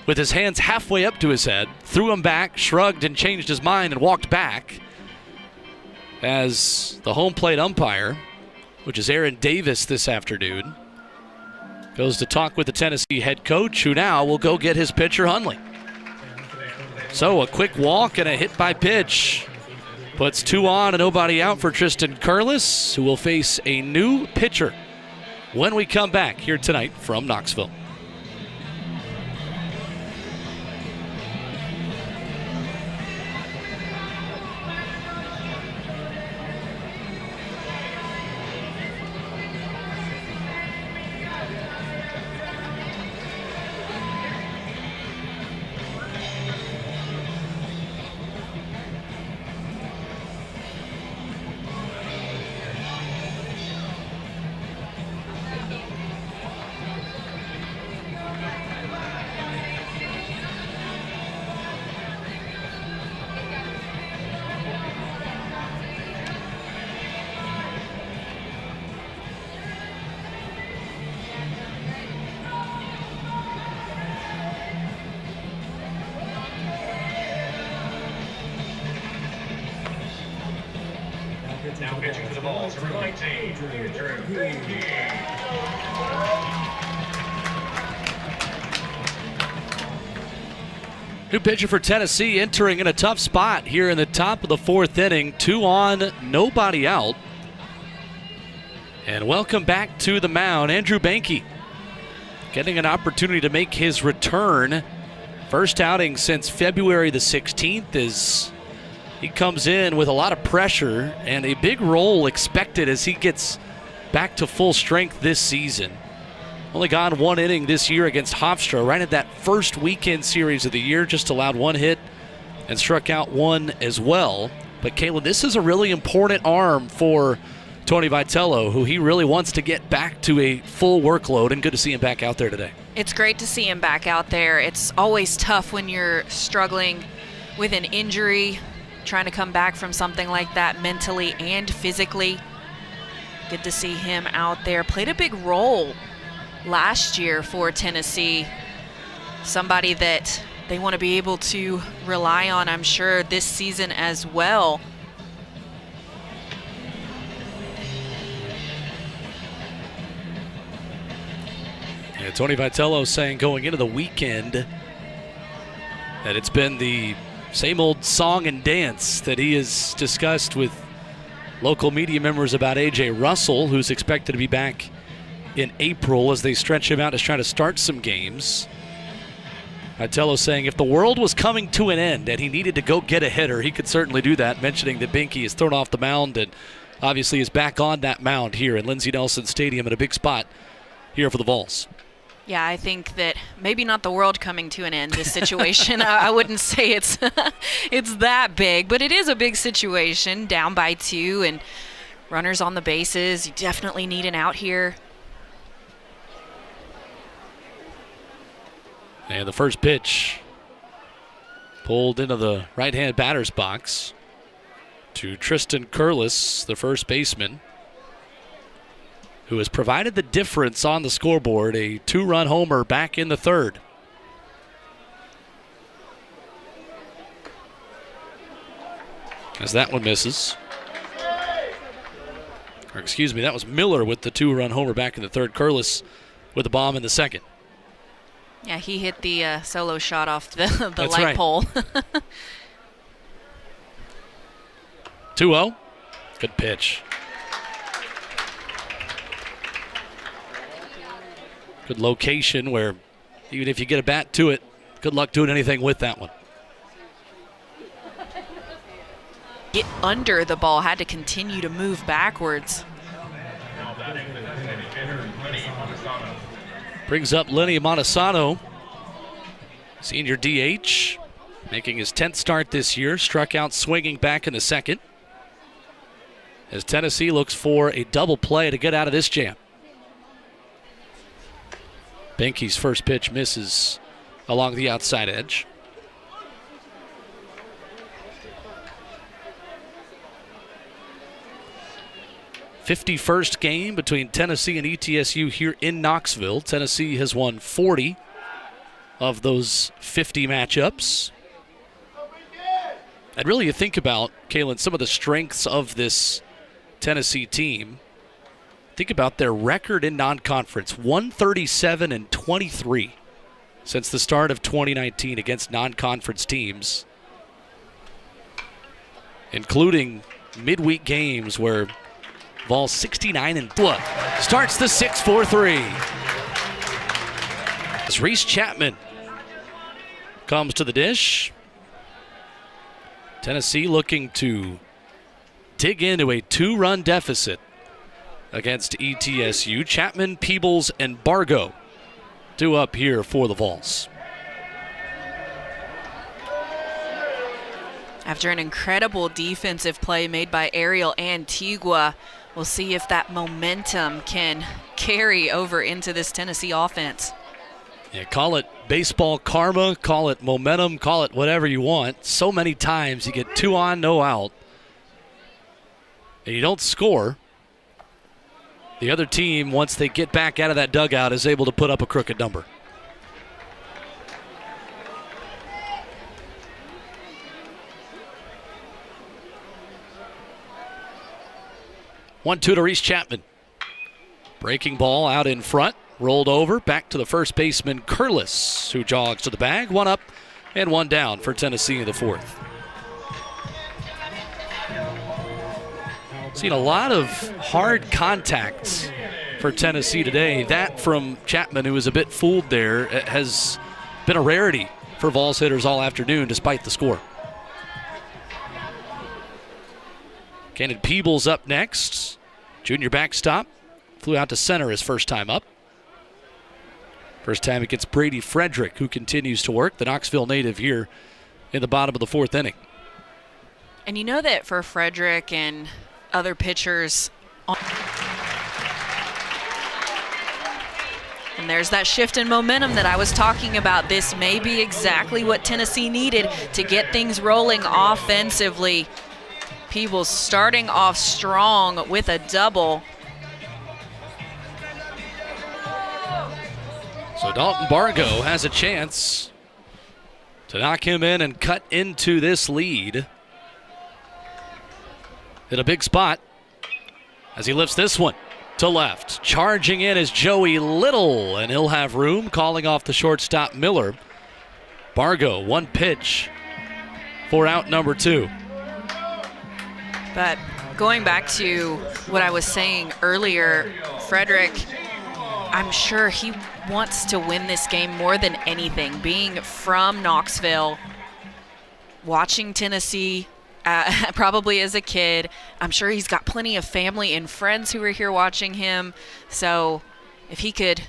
with his hands halfway up to his head, threw him back, shrugged and changed his mind and walked back as the home plate umpire, which is Aaron Davis this afternoon, Goes to talk with the Tennessee head coach, who now will go get his pitcher, Hundley. So a quick walk and a hit by pitch puts 2 on and nobody out for Tristan Curlis, who will face a new pitcher when we come back here tonight from Knoxville. Now pitching for the ball, number 19, Drew Binky. New pitcher for Tennessee entering in a tough spot here in the top of the 4th inning. 2 on, nobody out. And welcome back to the mound, Andrew Banky, getting an opportunity to make his return. First outing since February the 16th as he comes in with a lot of pressure and a big role expected as he gets back to full strength this season. Only gone 1 inning this year against Hofstra, right at that first weekend series of the year, just allowed 1 hit and struck out 1 as well. But Caitlin, this is a really important arm for Tony Vitello, who he really wants to get back to a full workload, and good to see him back out there today. It's great to see him back out there. It's always tough when you're struggling with an injury, trying to come back from something like that mentally and physically. Good to see him out there. Played a big role last year for Tennessee. Somebody that they want to be able to rely on, I'm sure, this season as well. Yeah, Tony Vitello saying going into the weekend that it's been the same old song and dance that he has discussed with local media members about A.J. Russell, who's expected to be back in April as they stretch him out to try to start some games. Vitello saying if the world was coming to an end and he needed to go get a hitter, he could certainly do that, mentioning that Binky is thrown off the mound and obviously is back on that mound here in Lindsey Nelson Stadium in a big spot here for the Vols. Yeah, I think that maybe not the world coming to an end, this situation. I wouldn't say it's it's that big, but it is a big situation, down by 2 and runners on the bases. You definitely need an out here. And the first pitch pulled into the right-hand batter's box to Tristan Curlis, the first baseman, who has provided the difference on the scoreboard, a 2-run homer back in the 3rd. As that one misses. Or excuse me, that was Miller with the 2-run homer back in the 3rd. Curlis with the bomb in the 2nd. Yeah, he hit the solo shot off the That's light right. pole. 2-0. Good pitch. Good location where even if you get a bat to it, good luck doing anything with that one. Get under the ball, had to continue to move backwards. Brings up Lenny Montesano, senior DH, making his 10th start this year. Struck out swinging back in the 2nd. As Tennessee looks for a double play to get out of this jam. Binky's first pitch misses along the outside edge. '51st game between Tennessee and ETSU here in Knoxville. Tennessee has won 40 of those 50 matchups. And really, you think about, Kalen, some of the strengths of this Tennessee team. Think about their record in non-conference, 137-23 since the start of 2019 against non-conference teams, including midweek games where Vol 69 and starts the 6-4-3. As Reese Chapman comes to the dish. Tennessee looking to dig into a 2-run deficit against ETSU. Chapman, Peebles, and Bargo due up here for the Vols. After an incredible defensive play made by Ariel Antigua, we'll see if that momentum can carry over into this Tennessee offense. Yeah, call it baseball karma, call it momentum, call it whatever you want. So many times you get 2 on, no out, and you don't score. The other team, once they get back out of that dugout, is able to put up a crooked number. One-two to Reese Chapman. Breaking ball out in front. Rolled over, back to the first baseman, Curlis, who jogs to the bag. 1 up and 1 down for Tennessee in the 4th. Seen a lot of hard contacts for Tennessee today. That from Chapman, who was a bit fooled there, has been a rarity for Vols hitters all afternoon, despite the score. Cannon Peebles up next. Junior backstop. Flew out to center his first time up. First time against Brady Frederick, who continues to work, the Knoxville native here in the bottom of the 4th inning. And you know that for Frederick and other pitchers, and there's that shift in momentum that I was talking about. This may be exactly what Tennessee needed to get things rolling offensively. Peebles starting off strong with a double. So Dalton Bargo has a chance to knock him in and cut into this lead. Hit a big spot as he lifts this one to left. Charging in is Joey Little, and he'll have room, calling off the shortstop Miller. Bargo, 1 pitch for out number 2. But going back to what I was saying earlier, Frederick, I'm sure he wants to win this game more than anything. Being from Knoxville, watching Tennessee probably as a kid, I'm sure he's got plenty of family and friends who are here watching him. So if he could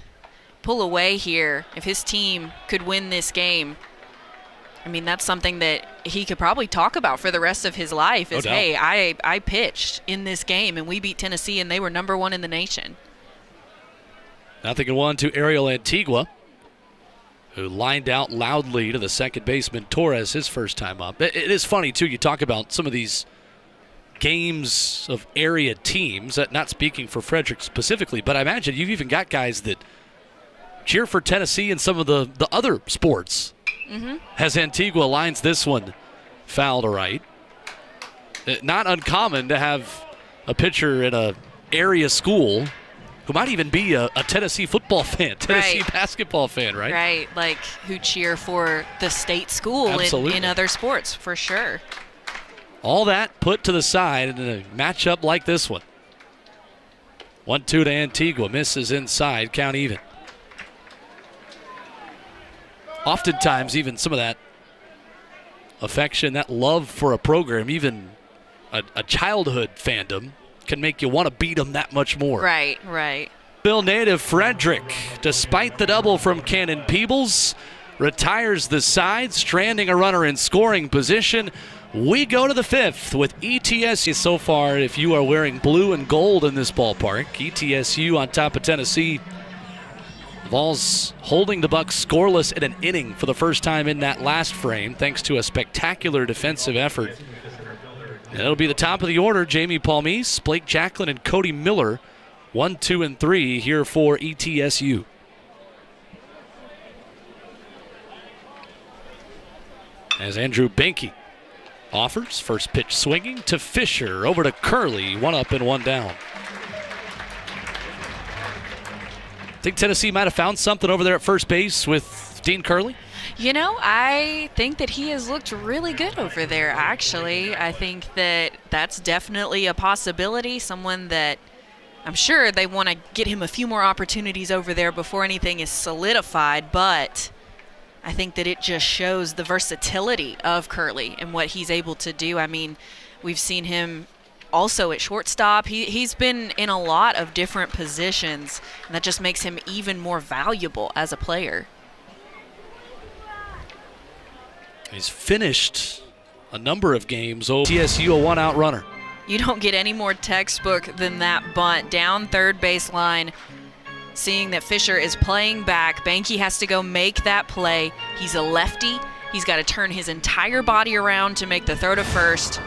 pull away here, if his team could win this game, I mean, that's something that he could probably talk about for the rest of his life is, hey, I pitched in this game and we beat Tennessee and they were number 1 in the nation. 0-1 to Ariel Antigua, who lined out loudly to the second baseman Torres his first time up. It is funny, too, you talk about some of these games of area teams, not speaking for Frederick specifically, but I imagine you've even got guys that cheer for Tennessee in some of the other sports. Mm-hmm. As Antigua lines this one foul to right. Not uncommon to have a pitcher in a area school who might even be a Tennessee football fan, Tennessee basketball fan, right? Right, like who cheer for the state school in other sports, for sure. All that put to the side in a matchup like this one. 1-2 to Antigua, misses inside, count even. Oftentimes, even some of that affection, that love for a program, even a childhood fandom, can make you want to beat them that much more. Right, right. Bill native Frederick, despite the double from Cannon Peebles, retires the side, stranding a runner in scoring position. We go to the 5th with ETSU. So far, if you are wearing blue and gold in this ballpark, ETSU on top of Tennessee. Vols holding the Bucks scoreless in an inning for the first time in that last frame, thanks to a spectacular defensive effort. And it'll be the top of the order. Jamie Palmise, Blake Jacklin, and Cody Miller. 1, 2, and 3 here for ETSU. As Andrew Benke offers, first pitch swinging to Fisher, over to Curley, 1 up and 1 down. Think Tennessee might have found something over there at first base with Dean Curley? You know, I think that he has looked really good over there, actually. I think that that's definitely a possibility, someone that I'm sure they want to get him a few more opportunities over there before anything is solidified, but I think that it just shows the versatility of Curley and what he's able to do. I mean, we've seen him also at shortstop. He's been in a lot of different positions, and that just makes him even more valuable as a player. He's finished a number of games over ETSU, a one-out runner. You don't get any more textbook than that bunt down third baseline. Seeing that Fisher is playing back, Banky has to go make that play. He's a lefty. He's got to turn his entire body around to make the throw to first.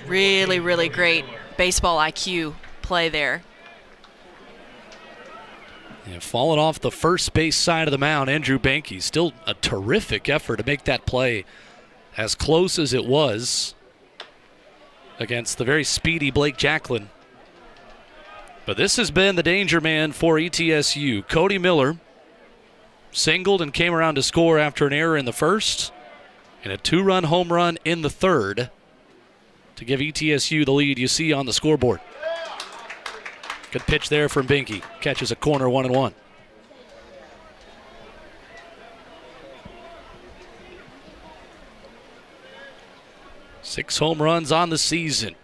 Really, really great baseball IQ play there. Yeah, falling off the first base side of the mound, Andrew Banky. Still a terrific effort to make that play as close as it was against the very speedy Blake Jacklin. But this has been the danger man for ETSU. Cody Miller singled and came around to score after an error in the first and a 2-run home run in the third to give ETSU the lead you see on the scoreboard. Good pitch there from Banky. Catches a corner, 1-1. Six home runs on the season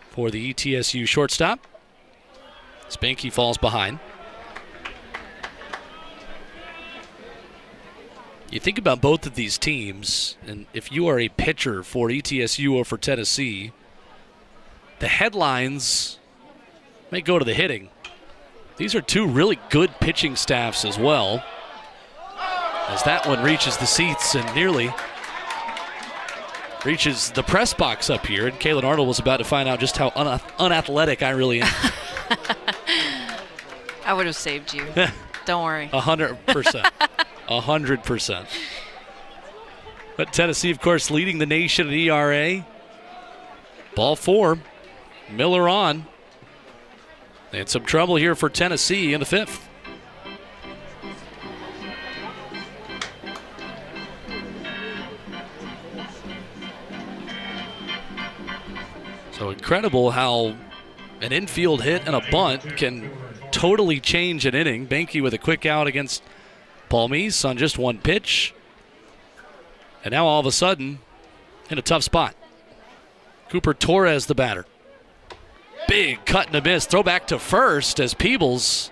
for the ETSU shortstop. Banky falls behind. You think about both of these teams, and if you are a pitcher for ETSU or for Tennessee, the headlines may go to the hitting. These are two really good pitching staffs as well, as that one reaches the seats and nearly reaches the press box up here, and Kalen Arnold was about to find out just how unathletic I really am. I would have saved you. Don't worry. 100%. 100%. But Tennessee, of course, leading the nation in ERA. Ball 4. Miller on. And some trouble here for Tennessee in the 5th. So incredible how an infield hit and a bunt can totally change an inning. Banky with a quick out against Palmise on just one pitch. And now all of a sudden, in a tough spot. Cooper Torres, the batter. Big cut and a miss. Throw back to first as Peebles,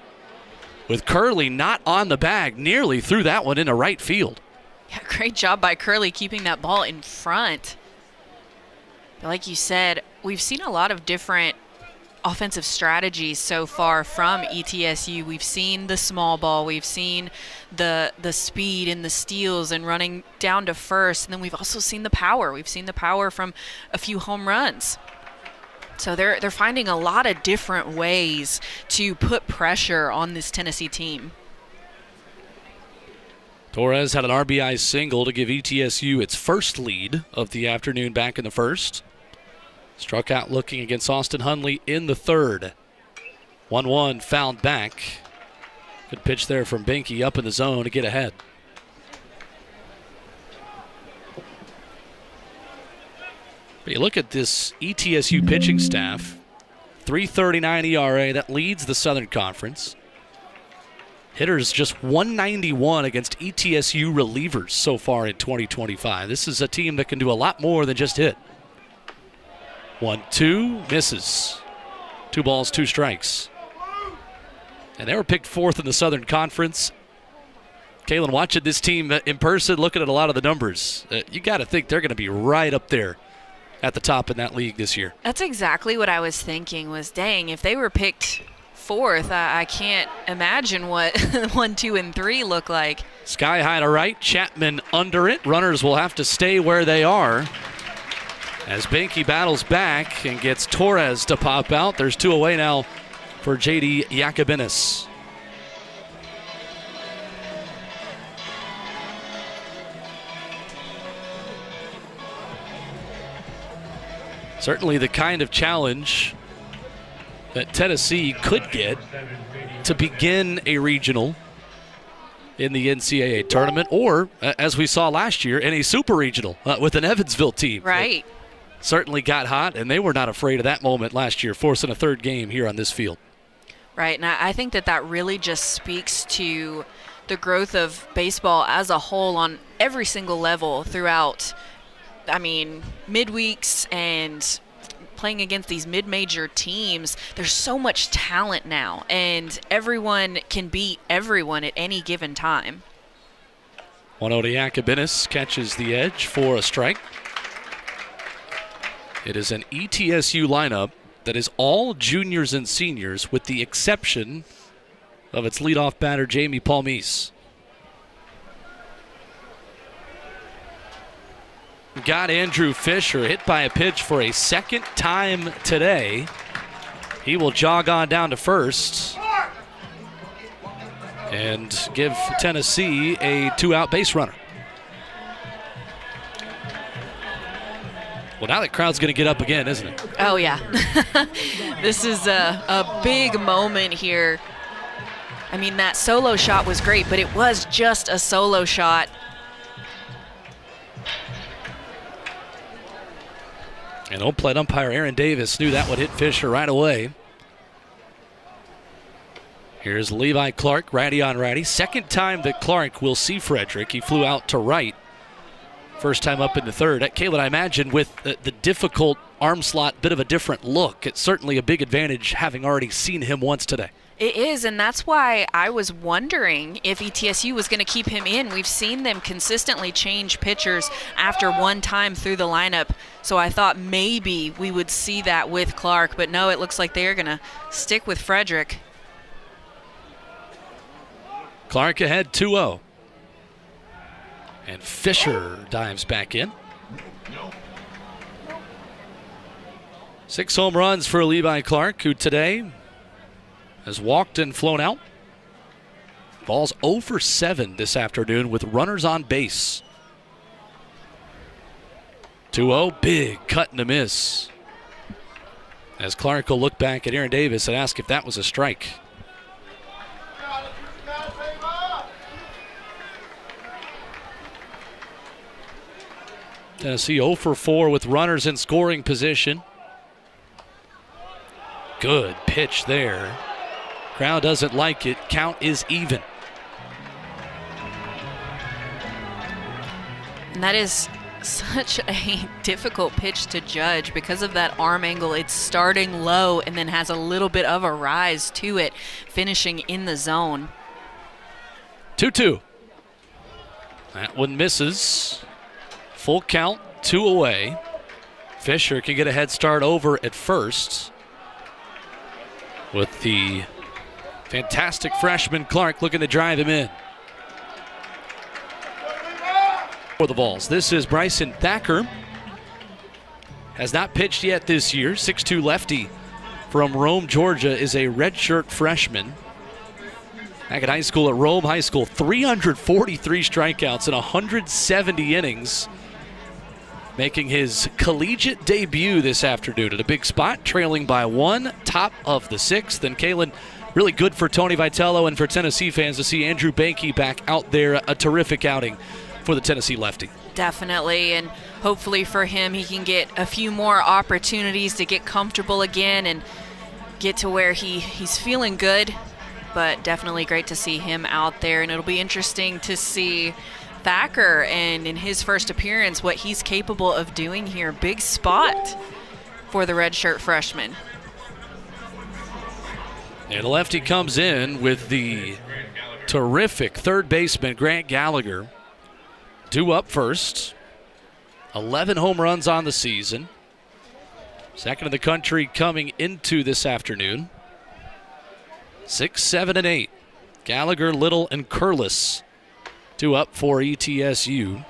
with Curley not on the bag, nearly threw that one into right field. Yeah, great job by Curley keeping that ball in front. But like you said, we've seen a lot of different offensive strategies so far from ETSU. We've seen the small ball, we've seen the speed and the steals and running down to first, and then we've also seen the power. We've seen the power from a few home runs. So they're finding a lot of different ways to put pressure on this Tennessee team. Torres had an RBI single to give ETSU its first lead of the afternoon back in the first. Struck out looking against Austin Hundley in the third. 1-1 fouled back. Good pitch there from Banky up in the zone to get ahead. But you look at this ETSU pitching staff, 3.39 ERA, that leads the Southern Conference. Hitters just 191 against ETSU relievers so far in 2025. This is a team that can do a lot more than just hit. 1-2, misses. 2 balls, 2 strikes. And they were picked 4th in the Southern Conference. Kalen, watching this team in person, looking at a lot of the numbers, you got to think they're going to be right up there at the top in that league this year. That's exactly what I was thinking was, dang, if they were picked 4th, I can't imagine what 1, 2, and 3 look like. Sky high to right, Chapman under it. Runners will have to stay where they are as Banky battles back and gets Torres to pop out. There's 2 away now for J.D. Yacobinis. Certainly the kind of challenge that Tennessee could get to begin a regional in the NCAA tournament, or, as we saw last year, in a super regional with an Evansville team. Right. Certainly got hot, and they were not afraid of that moment last year, forcing a third game here on this field. Right, and I think that really just speaks to the growth of baseball as a whole on every single level throughout, midweeks and playing against these mid-major teams. There's so much talent now, and everyone can beat everyone at any given time. Juanota Yacobinis catches the edge for a strike. It is an ETSU lineup that is all juniors and seniors, with the exception of its leadoff batter, Jamie Palmise. Got Andrew Fisher hit by a pitch for a second time today. He will jog on down to first and give Tennessee a 2-out base runner. Well, now that crowd's going to get up again, isn't it? Oh, yeah. This is a big moment here. That solo shot was great, but it was just a solo shot. And home plate umpire Aaron Davis knew that would hit Fisher right away. Here's Levi Clark, righty on righty. Second time that Clark will see Frederick. He flew out to right. First time up in the third. Kayla, I imagine with the difficult arm slot, bit of a different look. It's certainly a big advantage having already seen him once today. It is, and that's why I was wondering if ETSU was going to keep him in. We've seen them consistently change pitchers after one time through the lineup, so I thought maybe we would see that with Clark, but no, it looks like they're going to stick with Frederick. Clark ahead 2-0. And Fisher dives back in. 6 home runs for Levi Clark, who today has walked and flown out. Ball's 0 for 7 this afternoon with runners on base. 2-0, big cut and a miss. As Clark will look back at Aaron Davis and ask if that was a strike. Tennessee 0 for 4 with runners in scoring position. Good pitch there. Crowd doesn't like it. Count is even. And that is such a difficult pitch to judge because of that arm angle. It's starting low and then has a little bit of a rise to it, finishing in the zone. 2-2. That one misses. Full count, 2 away. Fisher can get a head start over at first with the fantastic freshman Clark looking to drive him in. For the Vols, this is Bryson Thacker. Has not pitched yet this year. 6'2 lefty from Rome, Georgia, is a redshirt freshman. Back at high school at Rome High School, 343 strikeouts in 170 innings. Making his collegiate debut this afternoon at a big spot, trailing by 1, top of the 6th. And Kalen, really good for Tony Vitello and for Tennessee fans to see Andrew Banky back out there. A terrific outing for the Tennessee lefty. Definitely, and hopefully for him he can get a few more opportunities to get comfortable again and get to where he's feeling good. But definitely great to see him out there, and it'll be interesting to see Thacker and in his first appearance what he's capable of doing here. Big spot for the redshirt freshman. And the lefty comes in with the terrific third baseman Grant Gallagher due up first. 11 home runs on the season. Second in the country coming into this afternoon. 6, 7, and 8. Gallagher, Little, and Curlis 2 up for ETSU.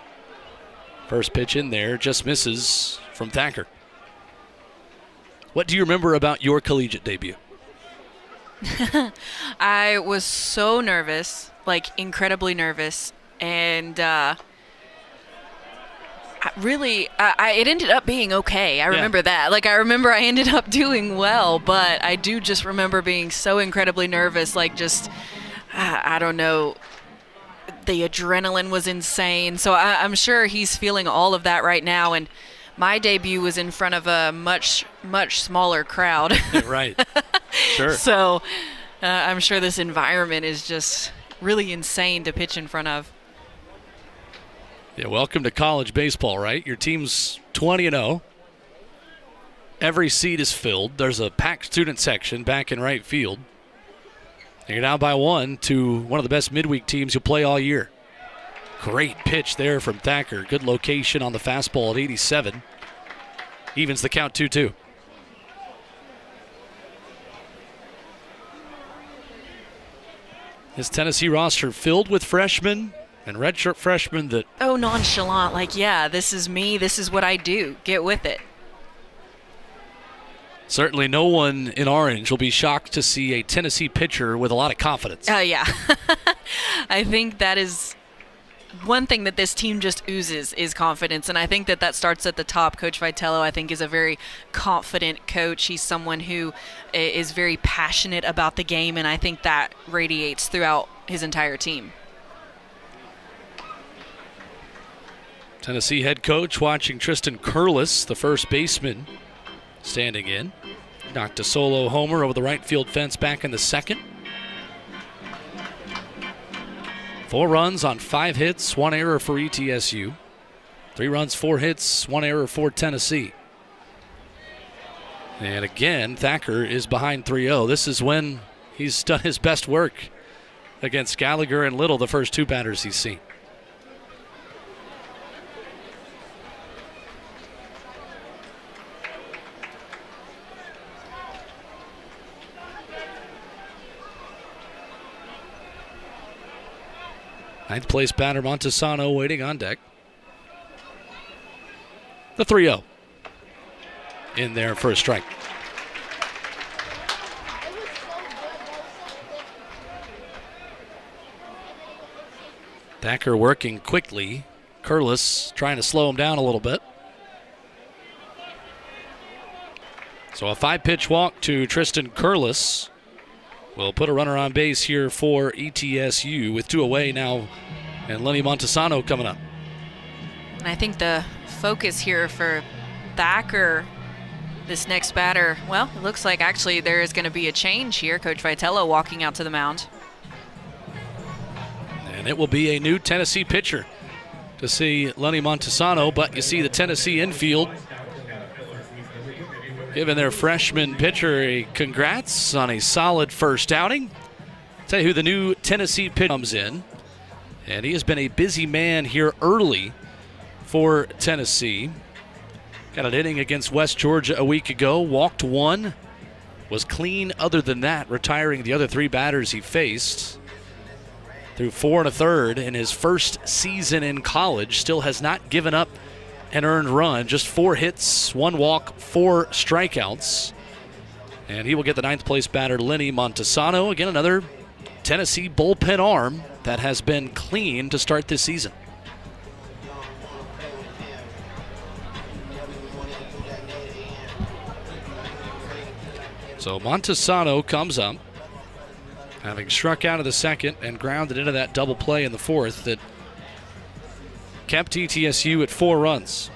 First pitch in there just misses from Thacker. What do you remember about your collegiate debut? I was so nervous, like incredibly nervous, and It ended up being okay. I remember that. Like, I remember I ended up doing well, but I do just remember being so incredibly nervous. Like, just, I don't know. The adrenaline was insane. So I'm sure he's feeling all of that right now. And my debut was in front of a much, much smaller crowd. Right. Sure. So I'm sure this environment is just really insane to pitch in front of. Yeah, welcome to college baseball, right? Your team's 20-0. Every seat is filled. There's a packed student section back in right field. And you're down by 1 to one of the best midweek teams you'll play all year. Great pitch there from Thacker. Good location on the fastball at 87. Evens the count 2-2. This Tennessee roster filled with freshmen and redshirt freshmen that... Oh, nonchalant. Like, yeah, this is me. This is what I do. Get with it. Certainly no one in orange will be shocked to see a Tennessee pitcher with a lot of confidence. Yeah. I think that is one thing that this team just oozes is confidence, and I think that starts at the top. Coach Vitello, I think, is a very confident coach. He's someone who is very passionate about the game, and I think that radiates throughout his entire team. Tennessee head coach watching Tristan Curlis, the first baseman, standing in. Knocked a solo homer over the right field fence back in the second. 4 runs on 5 hits, 1 error for ETSU. 3 runs, 4 hits, 1 error for Tennessee. And again, Thacker is behind 3-0. This is when he's done his best work against Gallagher and Little, the first 2 batters he's seen. Ninth place batter Montesano waiting on deck. The 3-0 in there for a strike. Thacker working quickly. Curlis trying to slow him down a little bit. So a 5-pitch walk to Tristan Curlis will put a runner on base here for ETSU with 2 away now, and Lenny Montesano coming up. And I think the focus here for Thacker, this next batter, well, it looks like actually there is going to be a change here. Coach Vitello walking out to the mound. And it will be a new Tennessee pitcher to see Lenny Montesano, but you see the Tennessee infield giving their freshman pitcher a congrats on a solid first outing. Tell you who the new Tennessee pitcher comes in. And he has been a busy man here early for Tennessee. Got an inning against West Georgia a week ago. Walked 1. Was clean other than that, retiring the other 3 batters he faced. Through 4 1/3 in his first season in college. Still has not given up an earned run. Just 4 hits, 1 walk, 4 strikeouts. And he will get the 9th place batter, Lenny Montesano. Again, another Tennessee bullpen arm that has been clean to start this season. So Montesano comes up, having struck out of the second and grounded into that double play in the 4th that kept ETSU at 4 runs.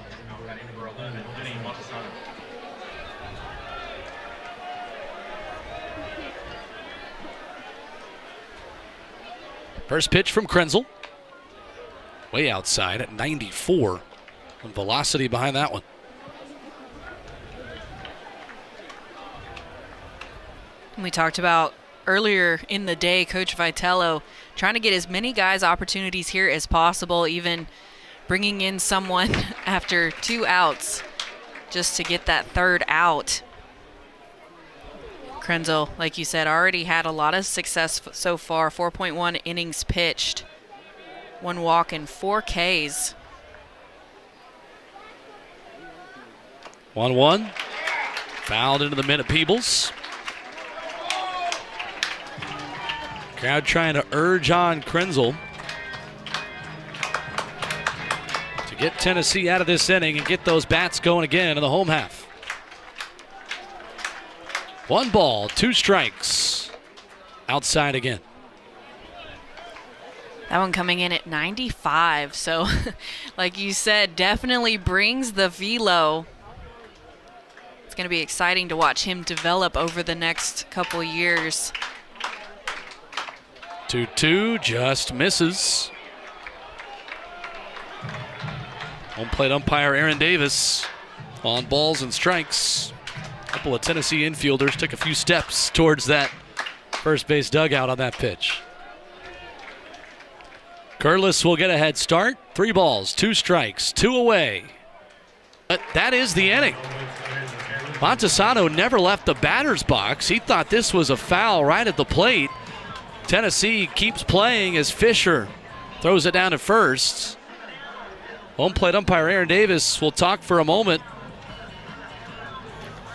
First pitch from Krenzel. Way outside at 94. And velocity behind that one. We talked about earlier in the day, Coach Vitello trying to get as many guys opportunities here as possible, even bringing in someone after 2 outs just to get that 3rd out. Krenzel, like you said, already had a lot of success so far. 4.1 innings pitched, 1 walk and 4 Ks. 1-1. Fouled into the mitt of Peebles. Crowd trying to urge on Krenzel to get Tennessee out of this inning and get those bats going again in the home half. 1 ball, 2 strikes. Outside again. That one coming in at 95. So, like you said, definitely brings the velo. It's going to be exciting to watch him develop over the next couple years. 2-2, just misses. Home plate umpire Aaron Davis on balls and strikes. A couple of Tennessee infielders took a few steps towards that first base dugout on that pitch. Curtis will get a head start. 3 balls, 2 strikes, 2 away. But that is the inning. Montesano never left the batter's box. He thought this was a foul right at the plate. Tennessee keeps playing as Fisher throws it down to first. Home plate umpire Aaron Davis will talk for a moment.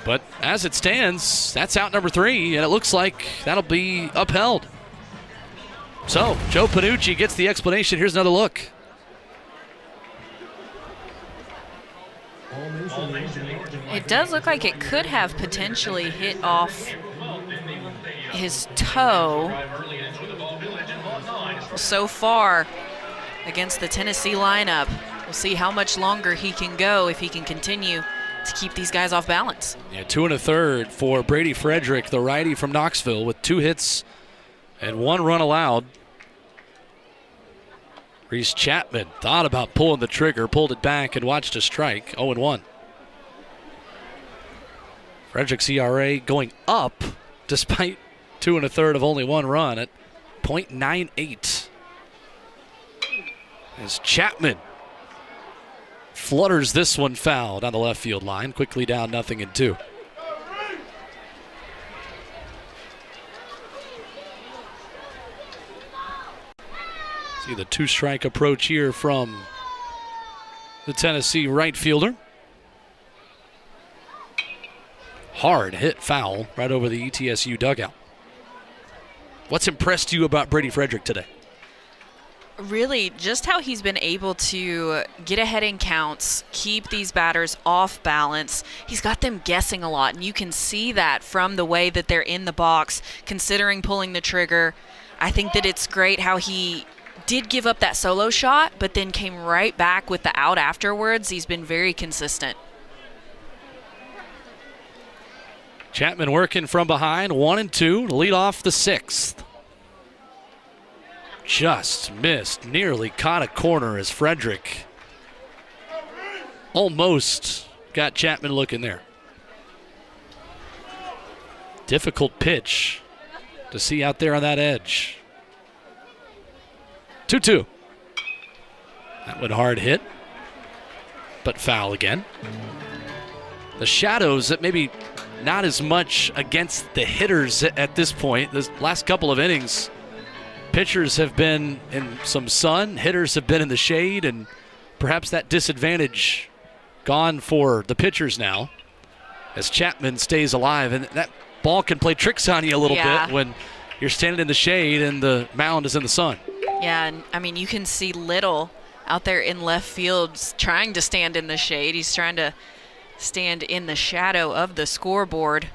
But as it stands, that's out number 3, and it looks like that'll be upheld. So, Joe Panucci gets the explanation. Here's another look. It does look like it could have potentially hit off his toe. So far against the Tennessee lineup, we'll see how much longer he can go if he can continue to keep these guys off balance. Yeah, 2 1/3 for Brady Frederick, the righty from Knoxville, with 2 hits and 1 run allowed. Reese Chapman thought about pulling the trigger, pulled it back, and watched a strike. 0-1. Frederick's ERA going up despite 2 1/3 of only 1 run at .98. As Chapman flutters this one foul down the left field line, quickly down 0-2. See the 2-strike approach here from the Tennessee right fielder. Hard hit foul right over the ETSU dugout. What's impressed you about Brady Frederick today? Really, just how he's been able to get ahead in counts, keep these batters off balance. He's got them guessing a lot, and you can see that from the way that they're in the box, considering pulling the trigger. I think that it's great how he did give up that solo shot, but then came right back with the out afterwards. He's been very consistent. Chapman working from behind, 1-2 to lead off the 6th. Just missed, nearly caught a corner as Frederick almost got Chapman looking there. Difficult pitch to see out there on that edge. 2-2. That one hard hit, but foul again. The shadows that maybe not as much against the hitters at this point. The last couple of innings, pitchers have been in some sun, hitters have been in the shade, and perhaps that disadvantage gone for the pitchers now as Chapman stays alive. And that ball can play tricks on you a little bit when you're standing in the shade and the mound is in the sun. Yeah, and I mean, you can see Little out there in left field trying to stand in the shade. He's trying to stand in the shadow of the scoreboard.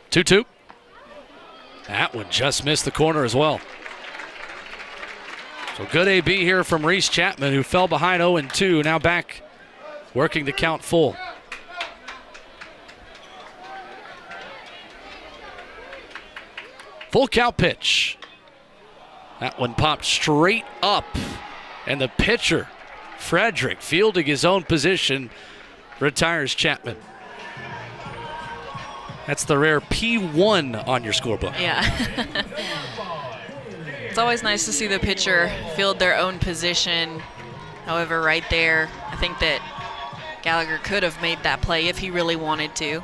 2-2. That one just missed the corner as well. So good AB here from Reese Chapman, who fell behind 0-2, now back working the count full. Full count pitch. That one popped straight up, and the pitcher, Frederick, fielding his own position, retires Chapman. That's the rare P1 on your scorebook. Yeah. It's always nice to see the pitcher field their own position. However, right there, I think that Gallagher could have made that play if he really wanted to.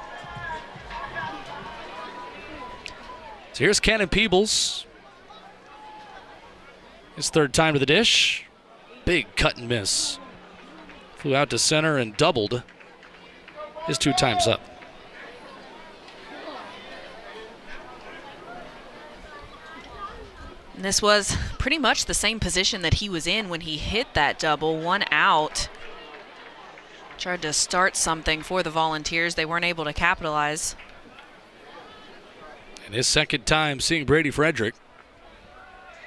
So here's Cannon Peebles. His 3rd time to the dish. Big cut and miss. Flew out to center and doubled his 2 times up. And this was pretty much the same position that he was in when he hit that double, 1 out. Tried to start something for the Volunteers. They weren't able to capitalize. And his second time seeing Brady Frederick.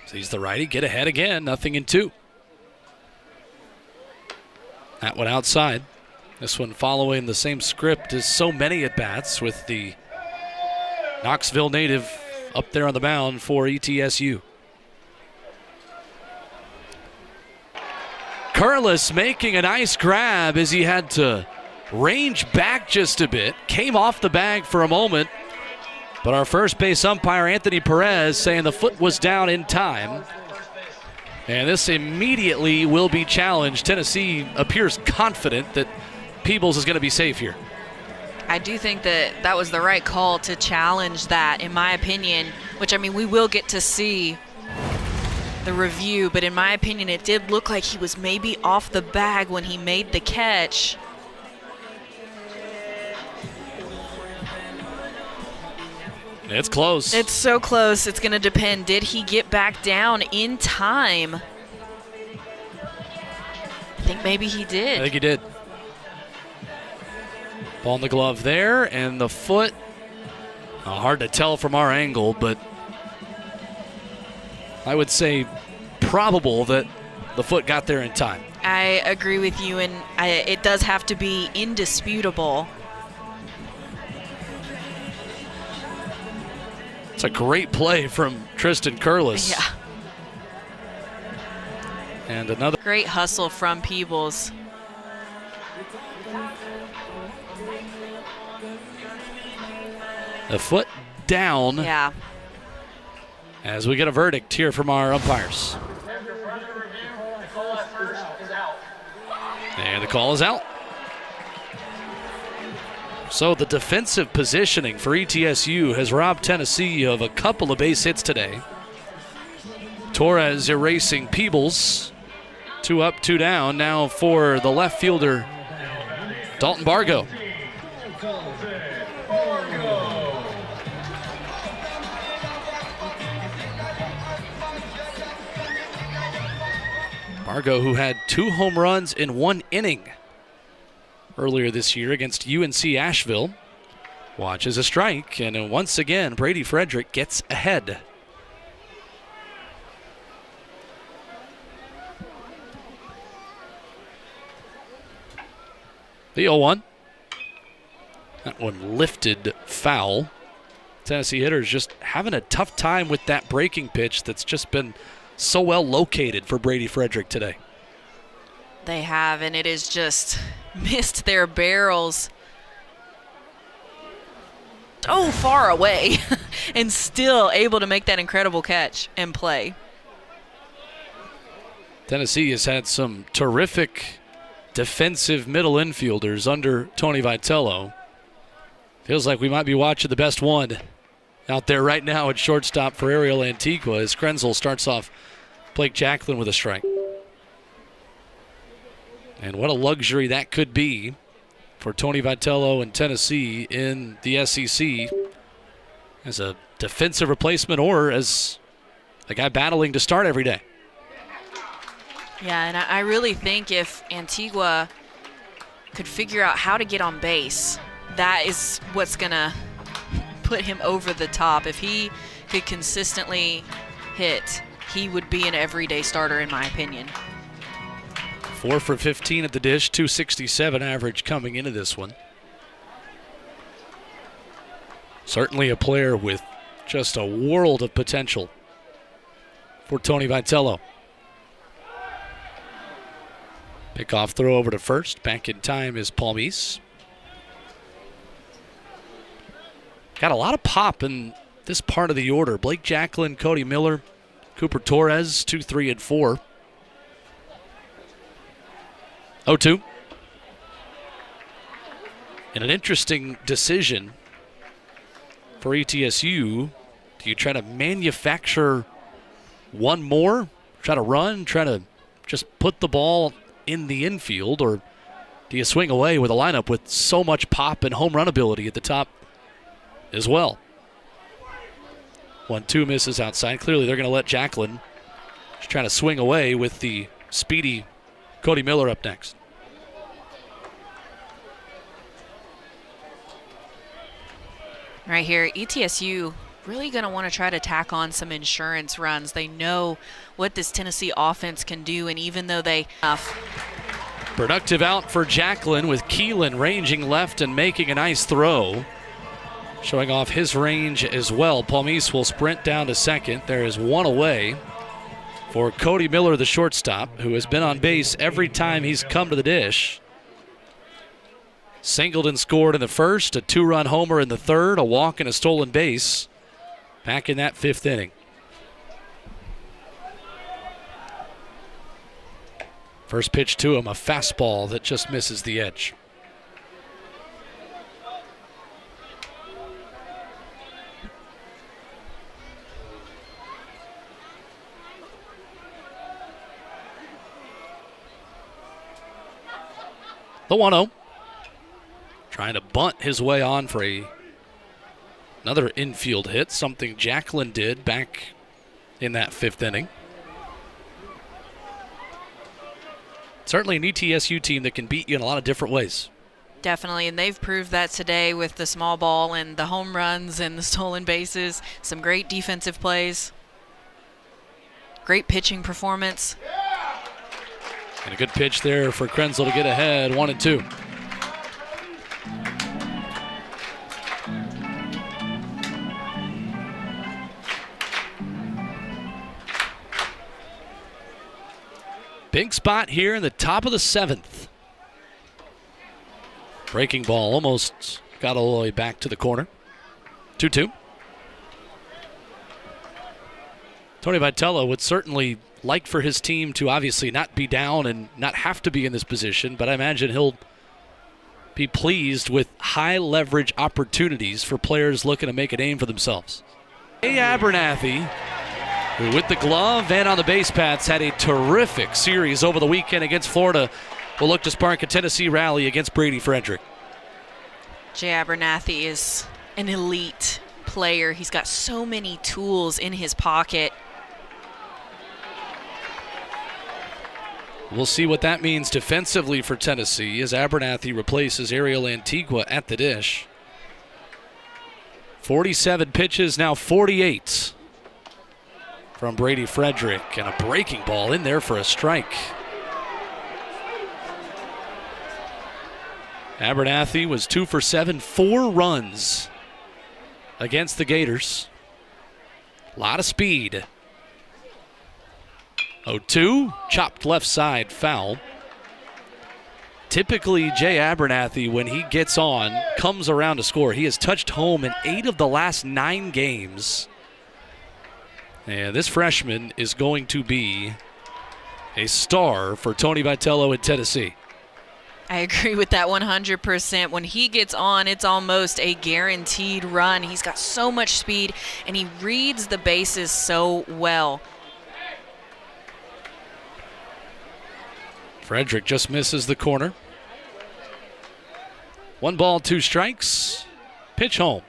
Sees the righty get ahead again, 0-2. That one outside. This one following the same script as so many at-bats with the Knoxville native up there on the mound for ETSU. Curlis making a nice grab as he had to range back just a bit. Came off the bag for a moment. But our first base umpire, Anthony Perez, saying the foot was down in time. And this immediately will be challenged. Tennessee appears confident that Peebles is going to be safe here. I do think that that was the right call to challenge that, in my opinion, which, I mean, we will get to see the review, but in my opinion, it did look like he was maybe off the bag when he made the catch. It's close. It's so close. It's going to depend. Did he get back down in time? I think maybe he did. I think he did. Ball in the glove there, and the foot. Hard to tell from our angle, but I would say probable that the foot got there in time. I agree with you, and it does have to be indisputable. It's a great play from Tristan Curlis. Yeah. And another Great hustle from Peebles. a foot down. Yeah. As we get a verdict here from our umpires. After further review, the call at first is out. And the call is out. So the defensive positioning for ETSU has robbed Tennessee of a couple of base hits today. Torres erasing Peebles. 2 up, 2 down. Now for the left fielder, Dalton Bargo. Bargo, who had 2 home runs in 1 inning earlier this year against UNC Asheville, watches a strike, and once again, Brady Frederick gets ahead. The 0-1. That one lifted foul. Tennessee hitters just having a tough time with that breaking pitch that's just been so well located for Brady Frederick today. They have, and it has just missed their barrels so far away and still able to make that incredible catch and play. Tennessee has had some terrific defensive middle infielders under Tony Vitello. Feels like we might be watching the best one out there right now at shortstop for Ariel Antigua as Krenzel starts off Blake Jacklin with a strike. And what a luxury that could be for Tony Vitello and Tennessee in the SEC as a defensive replacement or as a guy battling to start every day. Yeah, and I really think if Antigua could figure out how to get on base, that is what's going to put him over the top. If he could consistently hit, he would be an everyday starter, in my opinion. 4 for 15 at the dish, 267 average coming into this one. Certainly a player with just a world of potential for Tony Vitello. Pickoff throw over to first. Back in time is Palmise. Got a lot of pop in this part of the order. Blake Jacklin, Cody Miller, Cooper Torres, 2, 3, and 4. 0-2. And an interesting decision for ETSU. Do you try to manufacture one more? Try to run? Try to just put the ball in the infield? Or do you swing away with a lineup with so much pop and home run ability at the top as well? 1-2 misses outside. Clearly they're going to let Jacklin just trying to swing away with the speedy Cody Miller up next. Right here, ETSU really going to want to try to tack on some insurance runs. They know what this Tennessee offense can do, and even though they productive out for Jacklin with Keelan ranging left and making a nice throw. Showing off his range as well. Palmise will sprint down to second. There is one away for Cody Miller, the shortstop, who has been on base every time he's come to the dish. Singled and scored in the first, a 2-run homer in the third, a walk and a stolen base back in that 5th inning. First pitch to him, a fastball that just misses the edge. The 1-0. Trying to bunt his way on for another infield hit, something Jacklin did back in that 5th inning. Certainly an ETSU team that can beat you in a lot of different ways. Definitely, and they've proved that today with the small ball and the home runs and the stolen bases. Some great defensive plays. Great pitching performance. And a good pitch there for Krenzel to get ahead, 1-2. Big spot here in the top of the 7th. Breaking ball almost got all the way back to the corner. 2-2. Tony Vitello would certainly like for his team to obviously not be down and not have to be in this position, but I imagine he'll be pleased with high leverage opportunities for players looking to make a name for themselves. Jay Abernathy, who with the glove and on the base paths had a terrific series over the weekend against Florida, will look to spark a Tennessee rally against Brady Frederick. Jay Abernathy is an elite player. He's got so many tools in his pocket. We'll see what that means defensively for Tennessee as Abernathy replaces Ariel Antigua at the dish. 47 pitches, now 48 from Brady Frederick, and a breaking ball in there for a strike. Abernathy was 2 for 7, 4 runs against the Gators. A lot of speed. 0-2, chopped left side, foul. Typically, Jay Abernathy, when he gets on, comes around to score. He has touched home in 8 of the last 9 games. And this freshman is going to be a star for Tony Vitello in Tennessee. I agree with that 100%. When he gets on, it's almost a guaranteed run. He's got so much speed, and he reads the bases so well. Frederick just misses the corner. 1 ball, 2 strikes. Pitch home.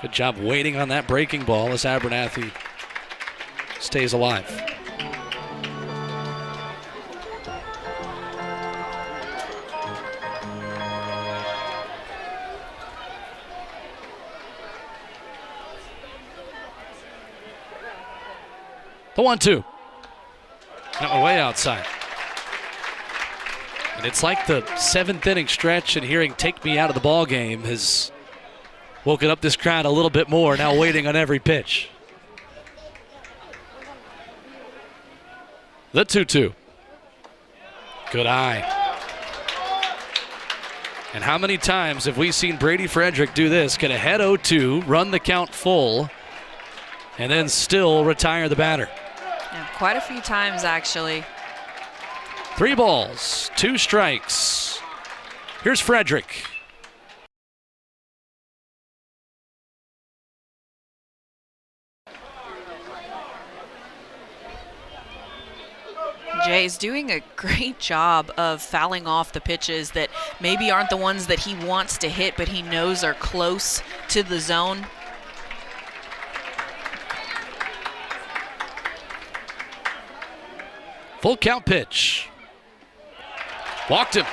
Good job waiting on that breaking ball as Abernathy stays alive. The 1-2. That one way outside. And it's like the 7th inning stretch, and hearing "Take Me Out of the Ball Game" has woken up this crowd a little bit more, now waiting on every pitch. The 2-2. Good eye. And how many times have we seen Brady Frederick do this? Get ahead 0-2, run the count full, and then still retire the batter. Yeah, quite a few times, actually. 3 balls, 2 strikes. Here's Frederick. Jay's doing a great job of fouling off the pitches that maybe aren't the ones that he wants to hit, but he knows are close to the zone. Full count pitch. Walked him.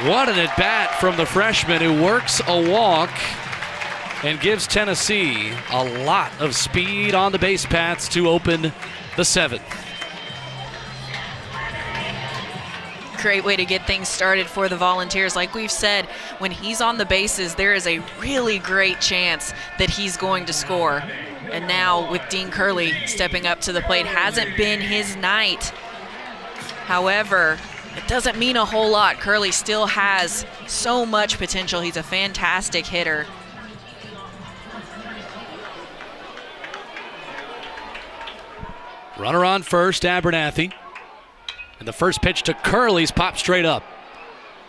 What an at-bat from the freshman who works a walk and gives Tennessee a lot of speed on the base paths to open the 7th. Great way to get things started for the Volunteers. Like we've said, when he's on the bases, there is a really great chance that he's going to score. And now with Dean Curley stepping up to the plate, hasn't been his night. However, it doesn't mean a whole lot. Curley still has so much potential. He's a fantastic hitter. Runner on first, Abernathy. And the first pitch to Curley's popped straight up.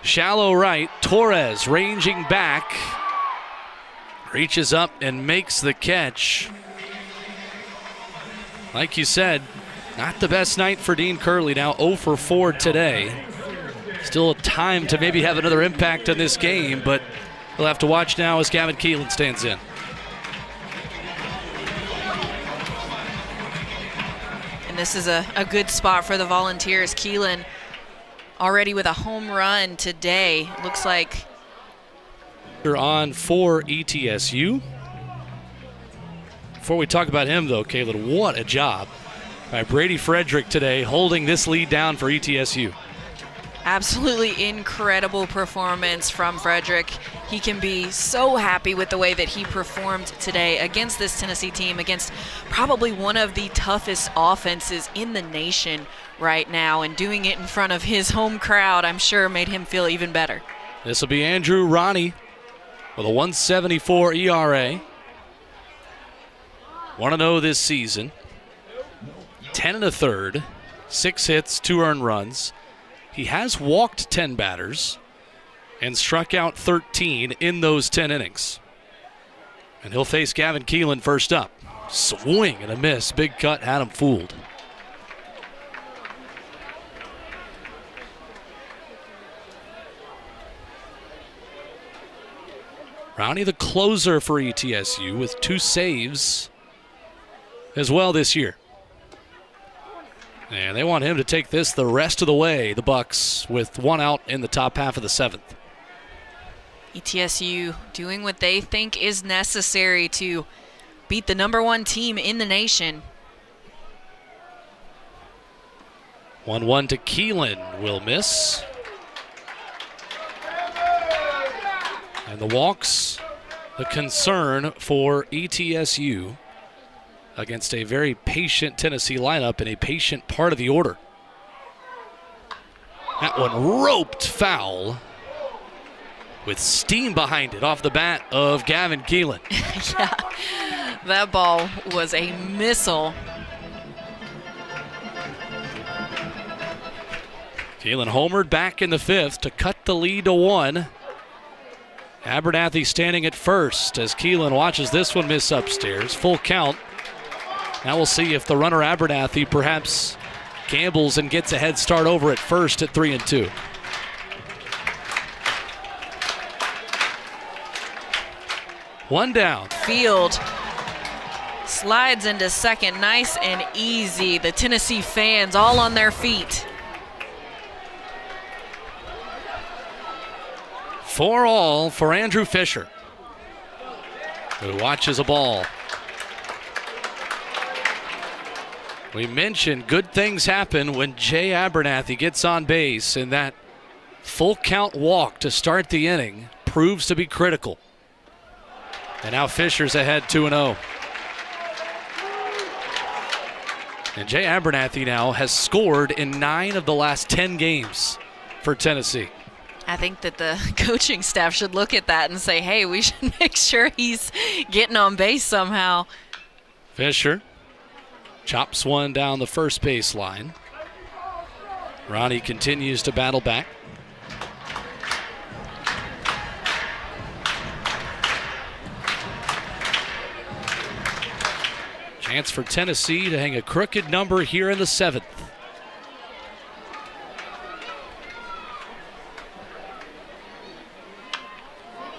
Shallow right, Torres ranging back. Reaches up and makes the catch. Like you said, not the best night for Dean Curley. Now 0 for 4 today. Still time to maybe have another impact on this game, but we'll have to watch now as Gavin Keelan stands in. This is a good spot for the Volunteers. Keelan already with a home run today. Looks like they're on for ETSU. Before we talk about him, though, Caleb, what a job by Brady Frederick today holding this lead down for ETSU. Absolutely incredible performance from Frederick. He can be so happy with the way that he performed today against this Tennessee team, against probably one of the toughest offenses in the nation right now, and doing it in front of his home crowd, I'm sure made him feel even better. This will be Andrew Ronnie with a 1.74 ERA. 1-0 this season. 10 1/3, 6 hits, 2 earned runs. He has walked 10 batters and struck out 13 in those 10 innings. And he'll face Gavin Keelan first up. Swing and a miss. Big cut had him fooled. Rowney, the closer for ETSU, with 2 saves as well this year. And they want him to take this the rest of the way, the Bucks, with 1 out in the top half of the 7th. ETSU doing what they think is necessary to beat the #1 team in the nation. 1-1 to Keelan will miss. And the walks, the concern for ETSU against a very patient Tennessee lineup in a patient part of the order. That one roped foul with steam behind it off the bat of Gavin Keelan. Yeah, that ball was a missile. Keelan homered back in the 5th to cut the lead to 1. Abernathy standing at first as Keelan watches this one miss upstairs. Full count. Now we'll see if the runner Abernathy perhaps gambles and gets a head start over at first at 3-2. One down. Field slides into second, nice and easy. The Tennessee fans all on their feet. 4 all for Andrew Fisher, who watches a ball. We mentioned good things happen when Jay Abernathy gets on base, and that full count walk to start the inning proves to be critical. And now Fisher's ahead 2-0. And Jay Abernathy now has scored in 9 of the last 10 games for Tennessee. I think that the coaching staff should look at that and say, hey, we should make sure he's getting on base somehow. Fisher chops one down the first baseline. Ronnie continues to battle back. Chance for Tennessee to hang a crooked number here in the 7th.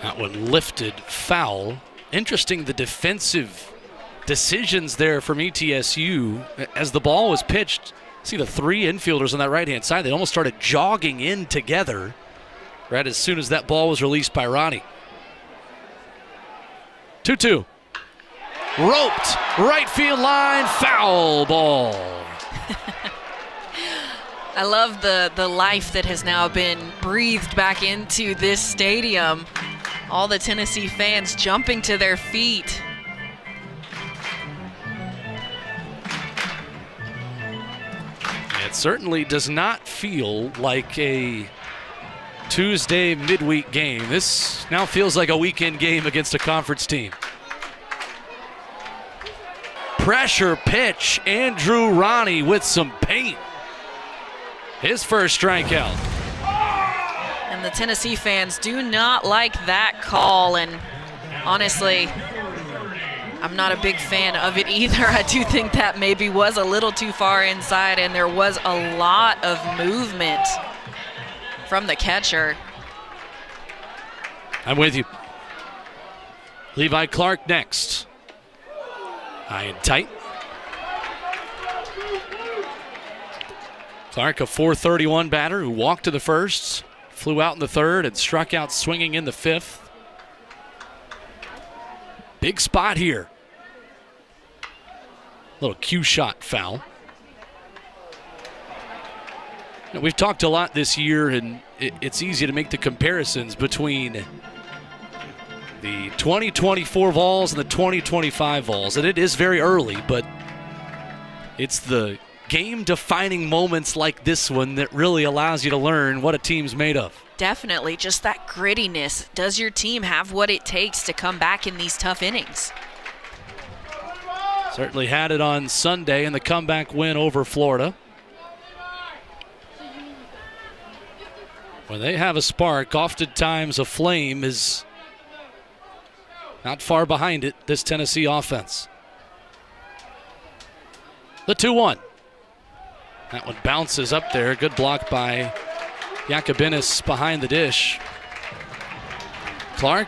That one lifted foul. Interesting, the defensive decisions there from ETSU as the ball was pitched. See the three infielders on that right-hand side. They almost started jogging in together right as soon as that ball was released by Ronnie. 2-2. Roped, right field line, foul ball. I love the life that has now been breathed back into this stadium. All the Tennessee fans jumping to their feet. It certainly does not feel like a Tuesday midweek game. This now feels like a weekend game against a conference team. Pressure pitch, Andrew Ronnie with some paint. His first strikeout. And the Tennessee fans do not like that call, and honestly, I'm not a big fan of it either. I do think that maybe was a little too far inside, and there was a lot of movement from the catcher. I'm with you. Levi Clark next. High and tight. Clark, a .431 batter who walked to the first, flew out in the third, and struck out swinging in the fifth. Big spot here. Little cue shot foul. You know, we've talked a lot this year, and it's easy to make the comparisons between the 2024 Vols and the 2025 Vols. And it is very early, but it's the game-defining moments like this one that really allows you to learn what a team's made of. Definitely, just that grittiness. Does your team have what it takes to come back in these tough innings? Certainly had it on Sunday in the comeback win over Florida. When they have a spark, oftentimes a flame is not far behind it, this Tennessee offense. The 2-1. That one bounces up there. Good block by Yakubinis behind the dish. Clark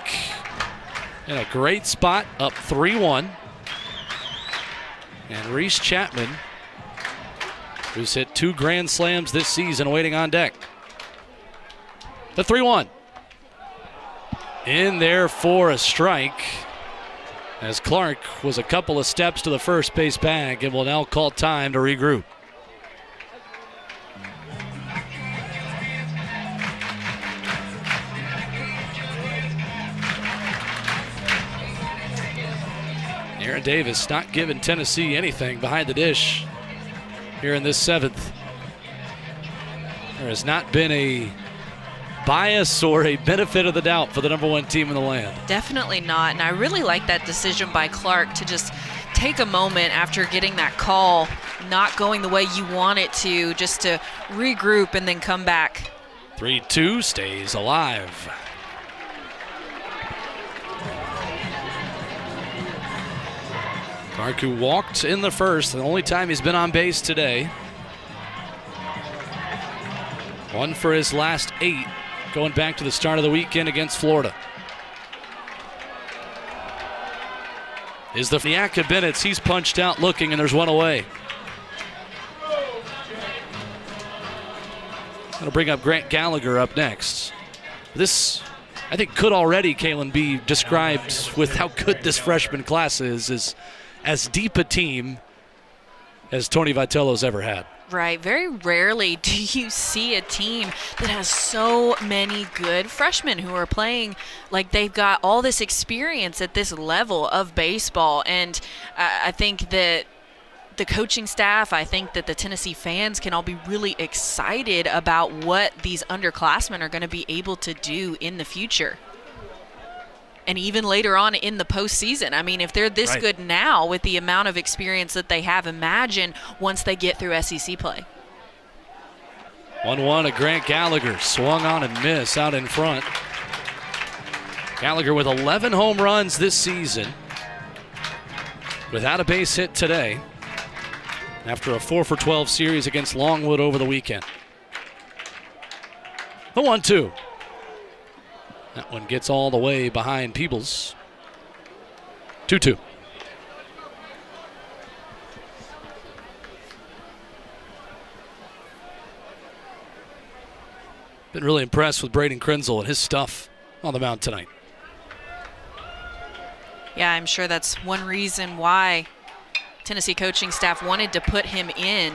in a great spot, up 3-1. And Reese Chapman, who's hit 2 grand slams this season, waiting on deck. The 3-1. In there for a strike, as Clark was a couple of steps to the first base bag and will now call time to regroup. Aaron Davis not giving Tennessee anything behind the dish here in this seventh. There has not been a bias or a benefit of the doubt for the number one team in the land. Definitely not, and I really like that decision by Clark to just take a moment after getting that call, not going the way you want it to, just to regroup and then come back. 3-2 stays alive. Clark, who walked in the first, the only time he's been on base today. 1 for his last 8, going back to the start of the weekend against Florida. Is the Yakubinis. He's punched out looking, and there's one away. That'll bring up Grant Gallagher up next. This, I think, could already, Kalen, be described with how good this freshman class is as deep a team as Tony Vitello's ever had. Right. Very rarely do you see a team that has so many good freshmen who are playing like they've got all this experience at this level of baseball. And I think that the coaching staff, I think that the Tennessee fans can all be really excited about what these underclassmen are going to be able to do in the future. And even later on in the postseason. I mean, if they're this good now with the amount of experience that they have, imagine once they get through SEC play. 1-1 to Grant Gallagher. Swung on and missed out in front. Gallagher with 11 home runs this season, without a base hit today, after a 4-for-12 series against Longwood over the weekend. The 1-2. That one gets all the way behind Peebles. 2-2. Been really impressed with Braden Krenzel and his stuff on the mound tonight. Yeah, I'm sure that's one reason why Tennessee coaching staff wanted to put him in.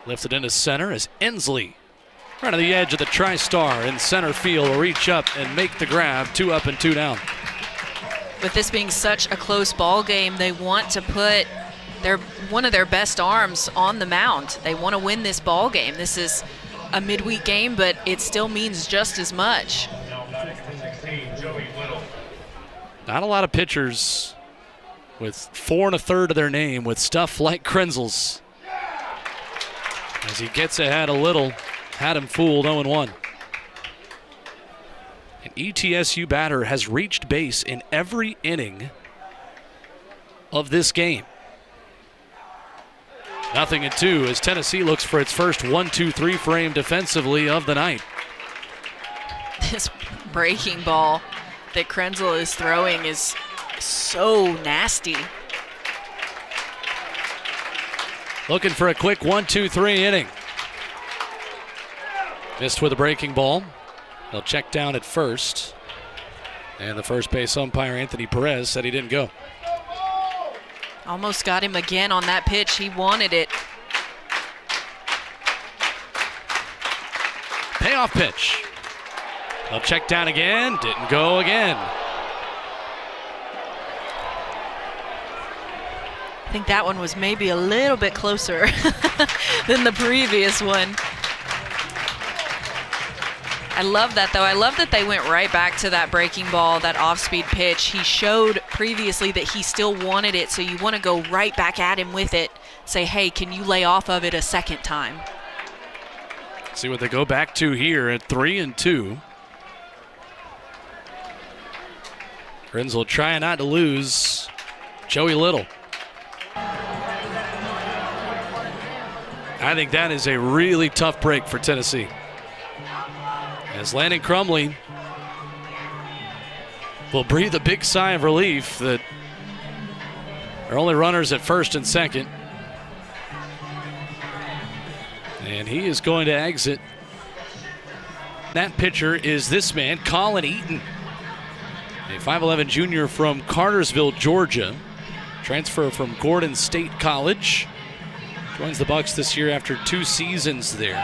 Lifted into center as Ensley, right on the edge of the TriStar in center field, will reach up and make the grab. 2 up and 2 down. With this being such a close ball game, they want to put one of their best arms on the mound. They want to win this ball game. This is a midweek game, but it still means just as much. Not a lot of pitchers with 4 1/3 of their name with stuff like Krenzel's. As he gets ahead a little, had him fooled. 0-1. An ETSU batter has reached base in every inning of this game. 0-2 as Tennessee looks for its first 1-2-3 frame defensively of the night. This breaking ball that Krenzel is throwing is so nasty. Looking for a quick 1-2-3 inning. Missed with a breaking ball. They'll check down at first. And the first base umpire, Anthony Perez, said he didn't go. Almost got him again on that pitch. He wanted it. Payoff pitch. They'll check down again. Didn't go again. I think that one was maybe a little bit closer than the previous one. I love that, though. I love that they went right back to that breaking ball, that off-speed pitch. He showed previously that he still wanted it, so you want to go right back at him with it. Say, hey, can you lay off of it a second time? See what they go back to here at 3-2. Krenzel trying not to lose Joey Little. I think that is a really tough break for Tennessee. As Landon Crumley will breathe a big sigh of relief that there are only runners at first and second. And he is going to exit. That pitcher is this man, Colin Eaton, a 5'11 junior from Cartersville, Georgia. Transfer from Gordon State College. Joins the Bucks this year after 2 seasons there,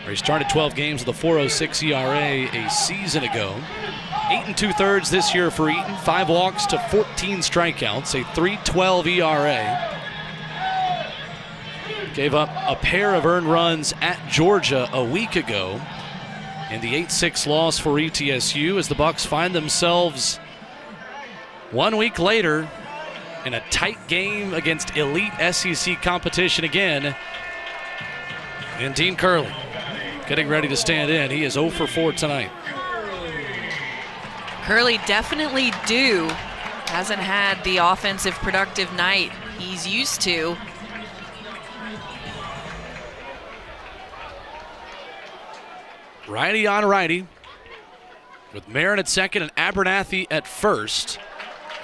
where he started 12 games with a 4.06 ERA a season ago. 8 2/3 this year for Eaton, 5 walks to 14 strikeouts, a 3.12 ERA. Gave up a pair of earned runs at Georgia a week ago in the 8-6 loss for ETSU, as the Bucks find themselves 1 week later in a tight game against elite SEC competition again. And Dean Curley getting ready to stand in. He is 0 for 4 tonight. Curley definitely due. Hasn't had the offensive productive night he's used to. Righty on righty, with Marin at second and Abernathy at first.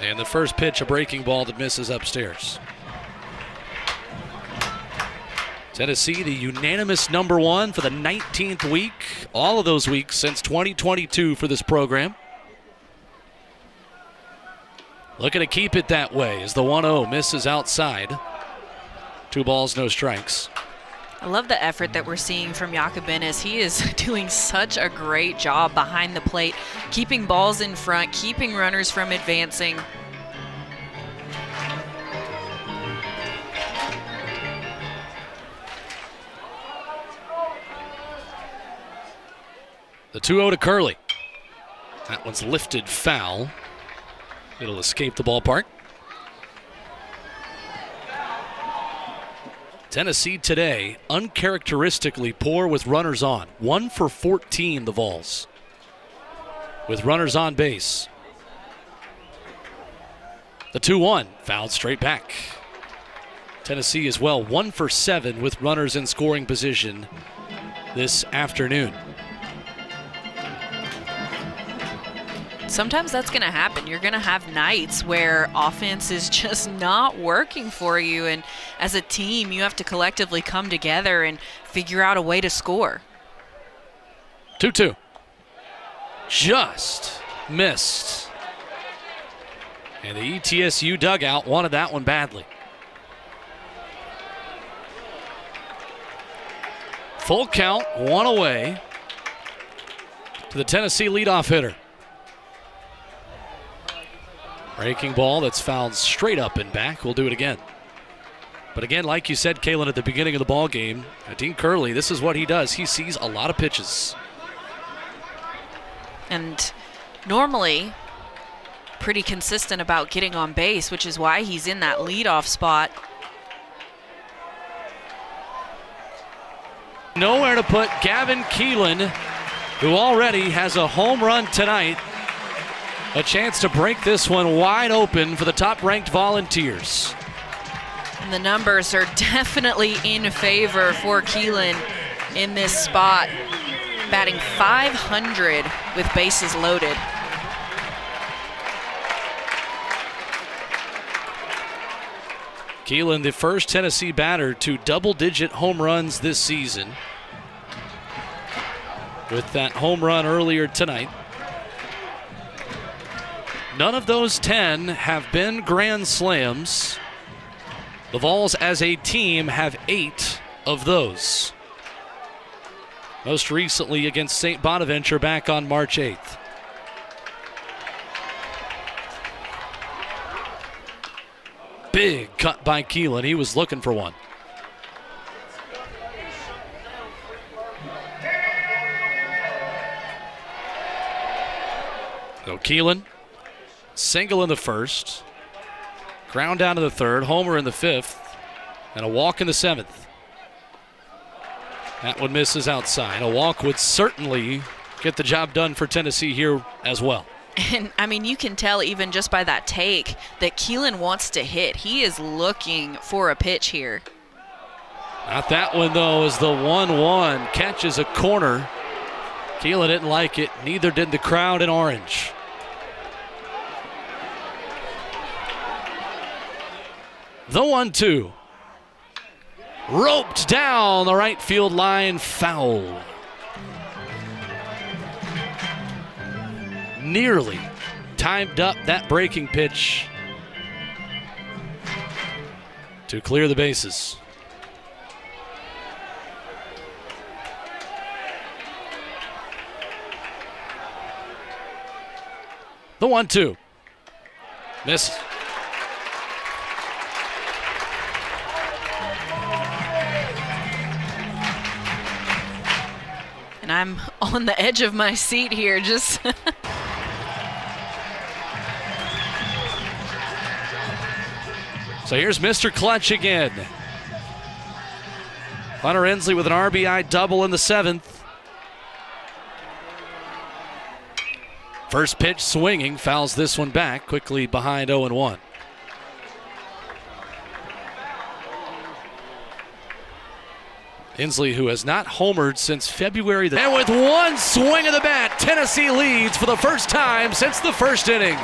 And the first pitch, a breaking ball that misses upstairs. Tennessee, the unanimous #1 for the 19th week. All of those weeks since 2022 for this program. Looking to keep it that way as the 1-0 misses outside. 2 balls, no strikes. I love the effort that we're seeing from Jacobinez. He is doing such a great job behind the plate, keeping balls in front, keeping runners from advancing. The 2-0 to Curley. That one's lifted foul. It'll escape the ballpark. Tennessee today, uncharacteristically poor with runners on. 1 for 14, the Vols, with runners on base. The 2-1, fouled straight back. Tennessee as well, 1 for 7 with runners in scoring position this afternoon. Sometimes that's going to happen. You're going to have nights where offense is just not working for you, and as a team, you have to collectively come together and figure out a way to score. 2-2. Just missed. And the ETSU dugout wanted that one badly. Full count, one away to the Tennessee leadoff hitter. Breaking ball that's fouled straight up and back. We'll do it again. But again, like you said, Kalen, at the beginning of the ball game, Dean Curley, this is what he does. He sees a lot of pitches. And normally pretty consistent about getting on base, which is why he's in that leadoff spot. Nowhere to put Gavin Keelan, who already has a home run tonight. A chance to break this one wide open for the top-ranked Volunteers. And the numbers are definitely in favor for Keelan in this spot. Batting .500 with bases loaded. Keelan, the first Tennessee batter to double-digit home runs this season, with that home run earlier tonight. None of those 10 have been grand slams. The Vols as a team have 8 of those. Most recently against St. Bonaventure back on March 8th. Big cut by Keelan. He was looking for one. So Keelan, single in the first, ground down to the third, homer in the fifth, and a walk in the seventh. That one misses outside. A walk would certainly get the job done for Tennessee here as well. And, I mean, you can tell even just by that take that Keelan wants to hit. He is looking for a pitch here. Not that one, though, as the 1-1 catches a corner. Keelan didn't like it. Neither did the crowd in orange. The 1-2. Roped down the right field line, foul. Nearly timed up that breaking pitch to clear the bases. The 1-2. Misses. And I'm on the edge of my seat here, just So here's Mr. Clutch again. Hunter Ensley with an RBI double in the seventh. First pitch swinging, fouls this one back, quickly behind 0-1. Ensley, who has not homered since February. And with one swing of the bat, Tennessee leads for the first time since the first inning.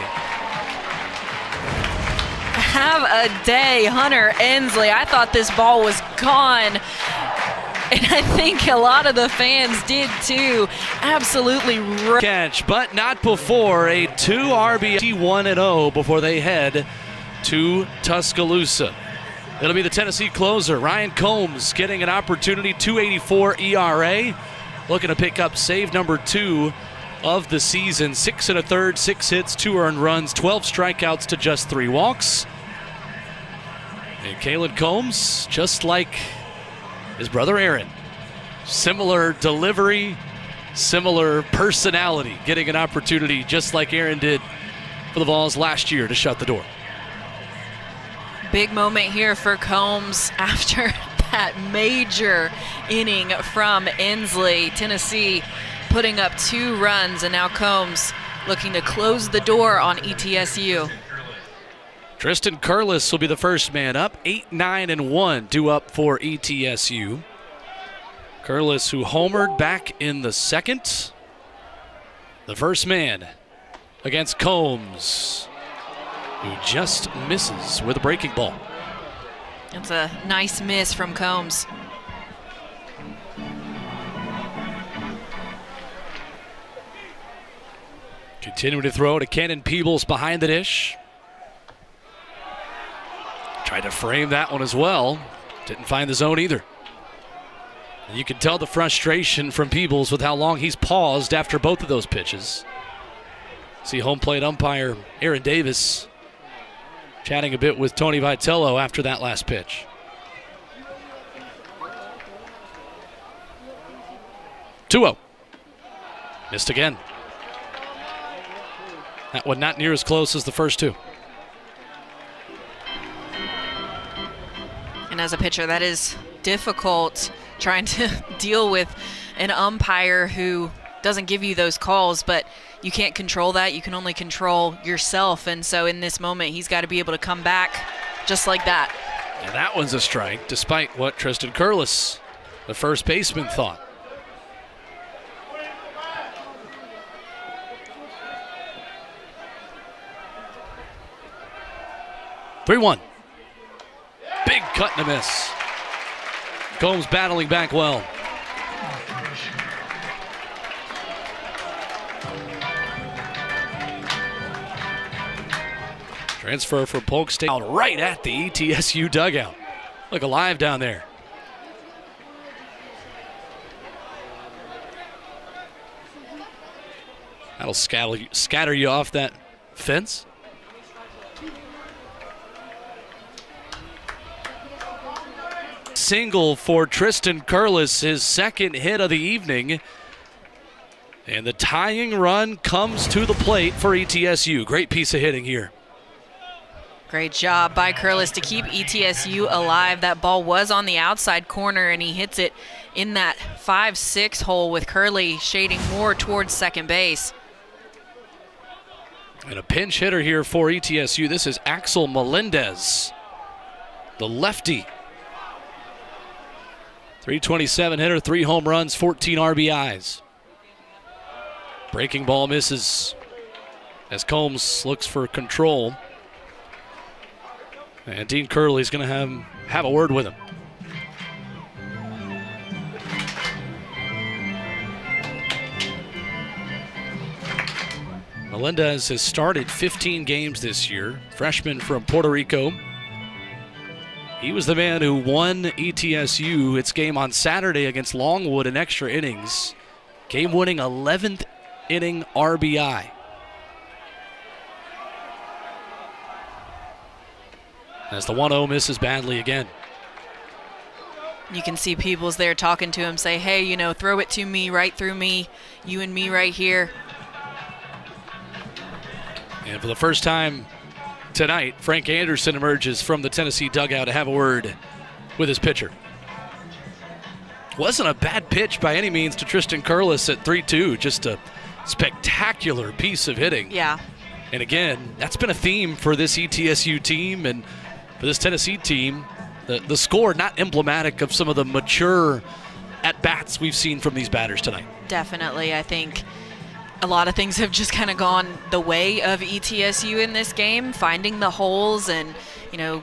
have a day, Hunter Ensley. I thought this ball was gone, and I think a lot of the fans did too. Absolutely catch, but not before a 2 RBI 1-0 before they head to Tuscaloosa. It'll be the Tennessee closer, Ryan Combs, getting an opportunity, 2.84 ERA, looking to pick up save number 2 of the season. 6 1/3, 6 hits, 2 earned runs, 12 strikeouts to just 3 walks. And Kalen Combs, just like his brother Aaron, similar delivery, similar personality, getting an opportunity just like Aaron did for the Vols last year to shut the door. Big moment here for Combs after that major inning from Ensley. Tennessee putting up 2 runs, and now Combs looking to close the door on ETSU. Tristan Curlis will be the first man up. 8-9-1 due up for ETSU. Curlis, who homered back in the second. The first man against Combs, who just misses with a breaking ball. It's a nice miss from Combs. Continuing to throw to Cannon Peebles behind the dish. Tried to frame that one as well. Didn't find the zone either. You can tell the frustration from Peebles with how long he's paused after both of those pitches. See home plate umpire Aaron Davis chatting a bit with Tony Vitello after that last pitch. Two-0. Missed again. That one not near as close as the first two. And as a pitcher, that is difficult, trying to deal with an umpire who doesn't give you those calls, but you can't control that. You can only control yourself. And so in this moment, he's got to be able to come back just like that. And that one's a strike, despite what Tristan Curlis, the first baseman, thought. Three-one. Big cut and a miss. Combs battling back well. Transfer for Polk State right at the ETSU dugout. Look alive down there. That'll scatter you off that fence. Single for Tristan Curlis, his second hit of the evening. And the tying run comes to the plate for ETSU. Great piece of hitting here. Great job by Curlis to keep ETSU alive. That ball was on the outside corner, and he hits it in that 5-6 hole with Curley shading more towards second base. And a pinch hitter here for ETSU. This is Axel Melendez, the lefty. 327 hitter, 3 home runs, 14 RBIs. Breaking ball misses as Combs looks for control. And Dean Curley's going to have a word with him. Melendez has started 15 games this year, freshman from Puerto Rico. He was the man who won ETSU its game on Saturday against Longwood in extra innings. Game-winning 11th inning RBI. As the 1-0 misses badly again. You can see Peebles there talking to him, say, hey, throw it to me, right through me, you and me right here. And for the first time tonight, Frank Anderson emerges from the Tennessee dugout to have a word with his pitcher. Wasn't a bad pitch by any means to Tristan Curlis at 3-2. Just a spectacular piece of hitting. Yeah. And again, that's been a theme for this ETSU team and for this Tennessee team. The score not emblematic of some of the mature at-bats we've seen from these batters tonight. Definitely. I think a lot of things have just kind of gone the way of ETSU in this game, finding the holes and,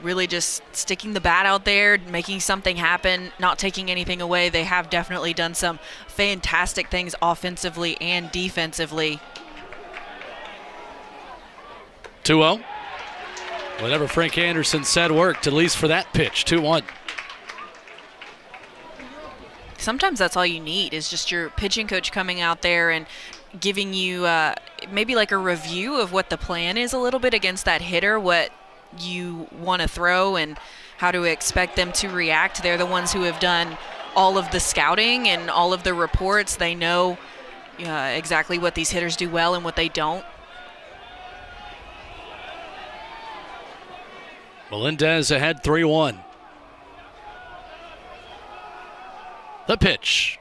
really just sticking the bat out there, making something happen, not taking anything away. They have definitely done some fantastic things offensively and defensively. 2-0. Whatever Frank Anderson said worked, at least for that pitch. 2-1. Sometimes that's all you need is just your pitching coach coming out there and giving you maybe like a review of what the plan is a little bit against that hitter, what you want to throw and how to expect them to react. They're the ones who have done all of the scouting and all of the reports. They know exactly what these hitters do well and what they don't. Melendez ahead 3-1. The pitch.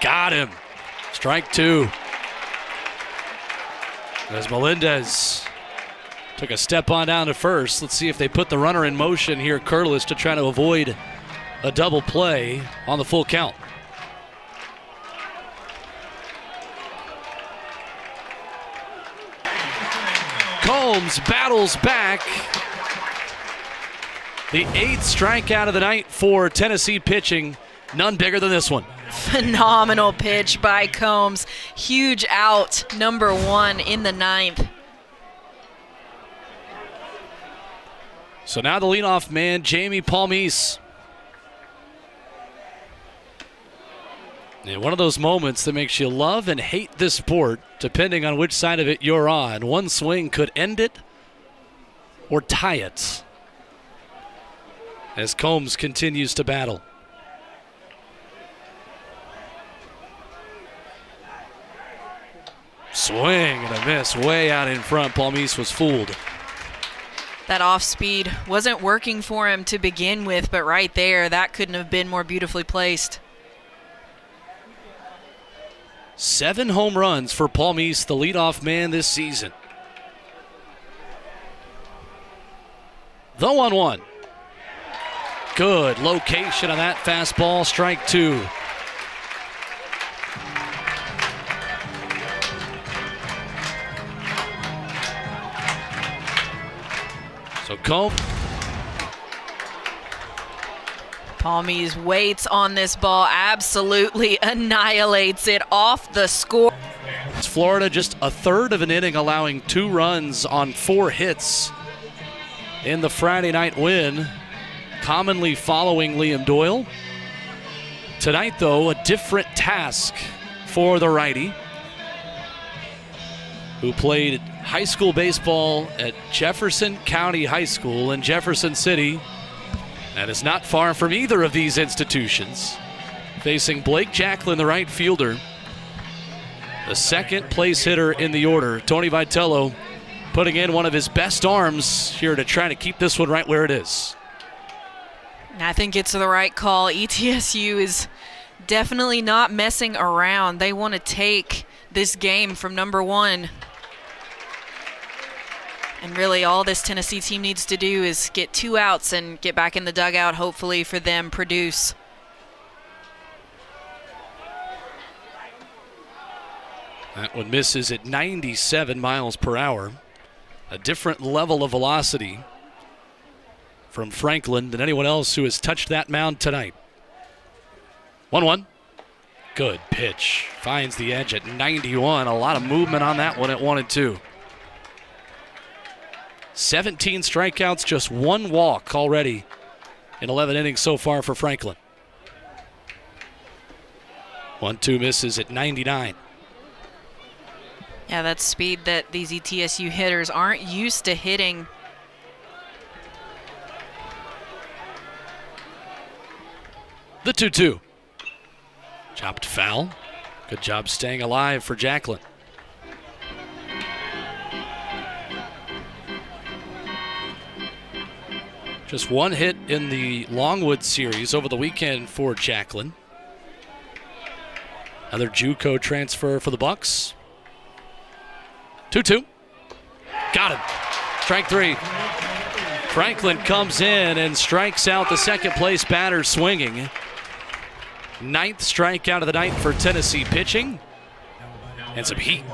Got him. Strike 2. As Melendez took a step on down to first. Let's see if they put the runner in motion here, Curlis, to try to avoid a double play on the full count. Combs battles back. The 8th strikeout of the night for Tennessee pitching. None bigger than this one. Phenomenal pitch by Combs. Huge out, number 1 in the 9th. So now the leadoff man, Jamie Palmise. And one of those moments that makes you love and hate this sport, depending on which side of it you're on. One swing could end it or tie it as Combs continues to battle. Swing and a miss way out in front. Palmise was fooled. That off speed wasn't working for him to begin with, but right there, that couldn't have been more beautifully placed. 7 home runs for Palmise, the leadoff man this season. The 1-1. Good location on that fastball, strike 2. So Combs. Palmise waits on this ball, absolutely annihilates it off the score. It's Florida just a third of an inning, allowing 2 runs on 4 hits in the Friday night win, commonly following Liam Doyle. Tonight, though, a different task for the righty, who played high school baseball at Jefferson County High School in Jefferson City. That is not far from either of these institutions. Facing Blake Jacklin, the right fielder, the second place hitter in the order. Tony Vitello putting in one of his best arms here to try to keep this one right where it is. I think it's the right call. ETSU is definitely not messing around. They want to take this game from number 1. And really all this Tennessee team needs to do is get 2 outs and get back in the dugout, hopefully for them produce. That one misses at 97 miles per hour. A different level of velocity from Franklin than anyone else who has touched that mound tonight. 1-1. Good pitch. Finds the edge at 91. A lot of movement on that one at 1-2. 17 strikeouts, just 1 walk already in 11 innings so far for Franklin. 1-2 misses at 99. Yeah, that's speed that these ETSU hitters aren't used to hitting. The 2-2. Chopped foul. Good job staying alive for Jacklin. Just 1 hit in the Longwood series over the weekend for Jacklin. Another JUCO transfer for the Bucks. 2-2. Got him. Strike 3. Franklin comes in and strikes out the second place batter swinging. 9th strikeout of the night for Tennessee pitching. And some heat.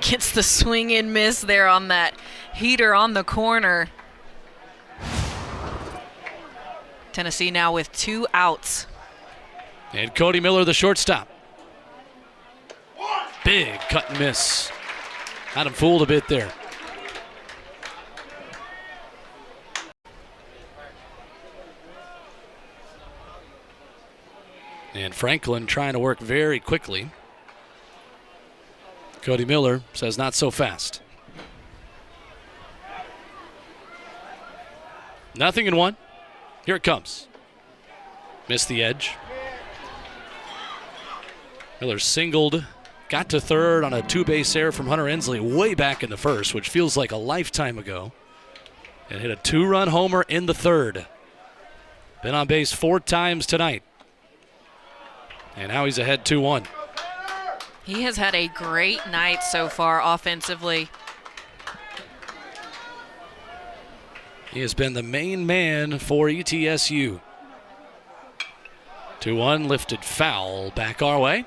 Gets the swing and miss there on that heater on the corner. Tennessee now with 2 outs. And Cody Miller, the shortstop. Big cut and miss. Had him fooled a bit there. And Franklin trying to work very quickly. Cody Miller says not so fast. 0-1. Here it comes. Missed the edge. Miller singled, got to third on a 2-base error from Hunter Ensley way back in the first, which feels like a lifetime ago. And hit a 2-run homer in the 3rd. Been on base 4 times tonight. And now he's ahead 2-1. He has had a great night so far offensively. He has been the main man for ETSU. 2-1, lifted foul back our way.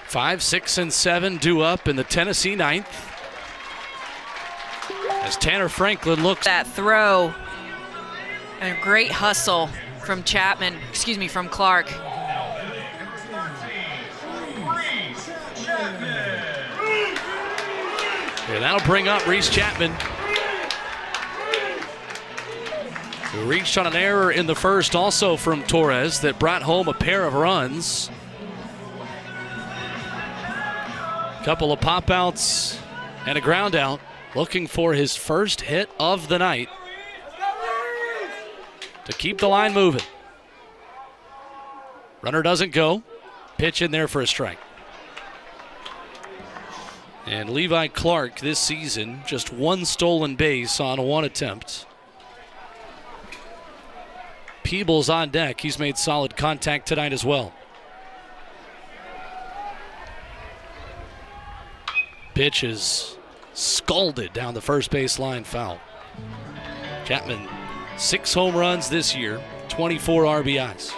Five, 6, and 7 due up in the Tennessee 9th. As Tanner Franklin looks. That throw. And a great hustle from from Clark. And that'll bring up Reese Chapman, who reached on an error in the first also from Torres that brought home a pair of runs. Couple of pop outs and a ground out, looking for his first hit of the night to keep the line moving. Runner doesn't go. Pitch in there for a strike. And Levi Clark this season, just one stolen base on one attempt. Peebles on deck. He's made solid contact tonight as well. Pitch is scalded down the first base line, foul. Chapman, 6 home runs this year, 24 RBIs.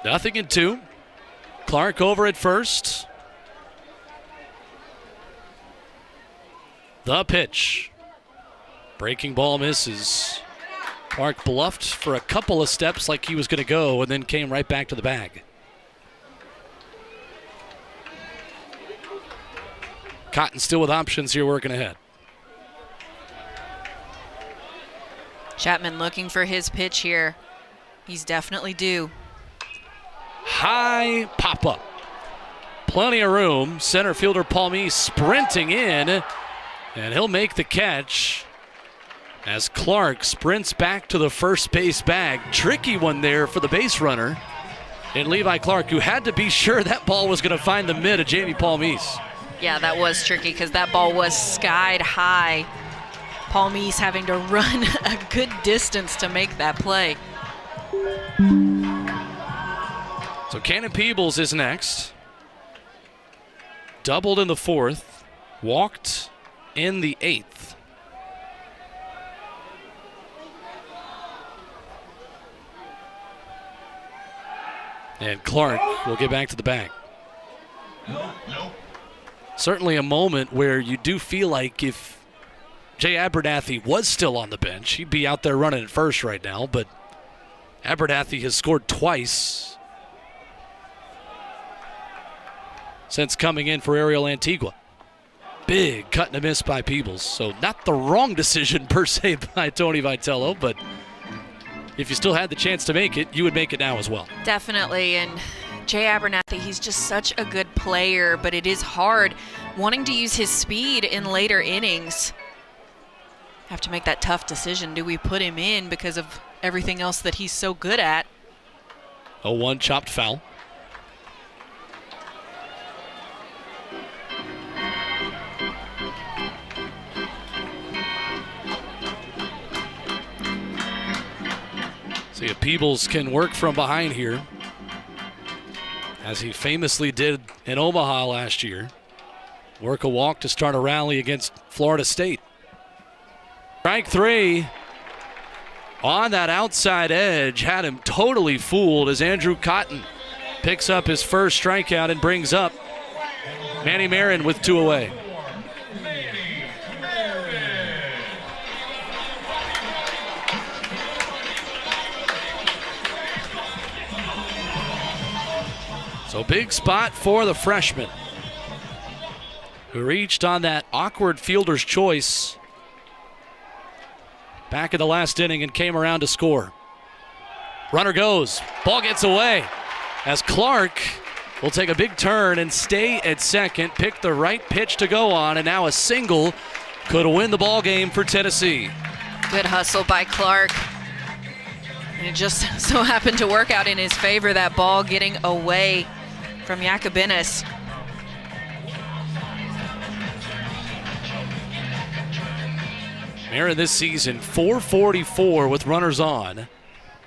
Nothing in 2. Clark over at first. The pitch. Breaking ball misses. Clark bluffed for a couple of steps like he was going to go and then came right back to the bag. Cotton still with options here working ahead. Chapman looking for his pitch here. He's definitely due. High pop-up. Plenty of room. Center fielder Palmy sprinting in, and he'll make the catch as Clark sprints back to the first base bag. Tricky one there for the base runner. And Levi Clark, who had to be sure that ball was going to find the mid of Jamie Palmise. Yeah, that was tricky because that ball was skied high. Palmise having to run a good distance to make that play. So Cannon Peebles is next. Doubled in the 4th, walked in the 8th. And Clark will get back to the bag. Certainly a moment where you do feel like if Jay Abernathy was still on the bench, he'd be out there running at first right now, but Abernathy has scored twice since coming in for Ariel Antigua. Big cut and a miss by Peebles. So not the wrong decision per se by Tony Vitello, but if you still had the chance to make it, you would make it now as well. Definitely, and Jay Abernathy, he's just such a good player, but it is hard wanting to use his speed in later innings. Have to make that tough decision. Do we put him in because of everything else that he's so good at? 0-1 chopped foul. See if Peebles can work from behind here, as he famously did in Omaha last year. Work a walk to start a rally against Florida State. Strike 3 on that outside edge had him totally fooled as Andrew Cotton picks up his first strikeout and brings up Manny Marin with 2 away. So big spot for the freshman, who reached on that awkward fielder's choice back in the last inning and came around to score. Runner goes, ball gets away as Clark will take a big turn and stay at second, pick the right pitch to go on, and now a single could win the ball game for Tennessee. Good hustle by Clark. And it just so happened to work out in his favor, that ball getting away from Yakubinas. Marin this season, 444 with runners on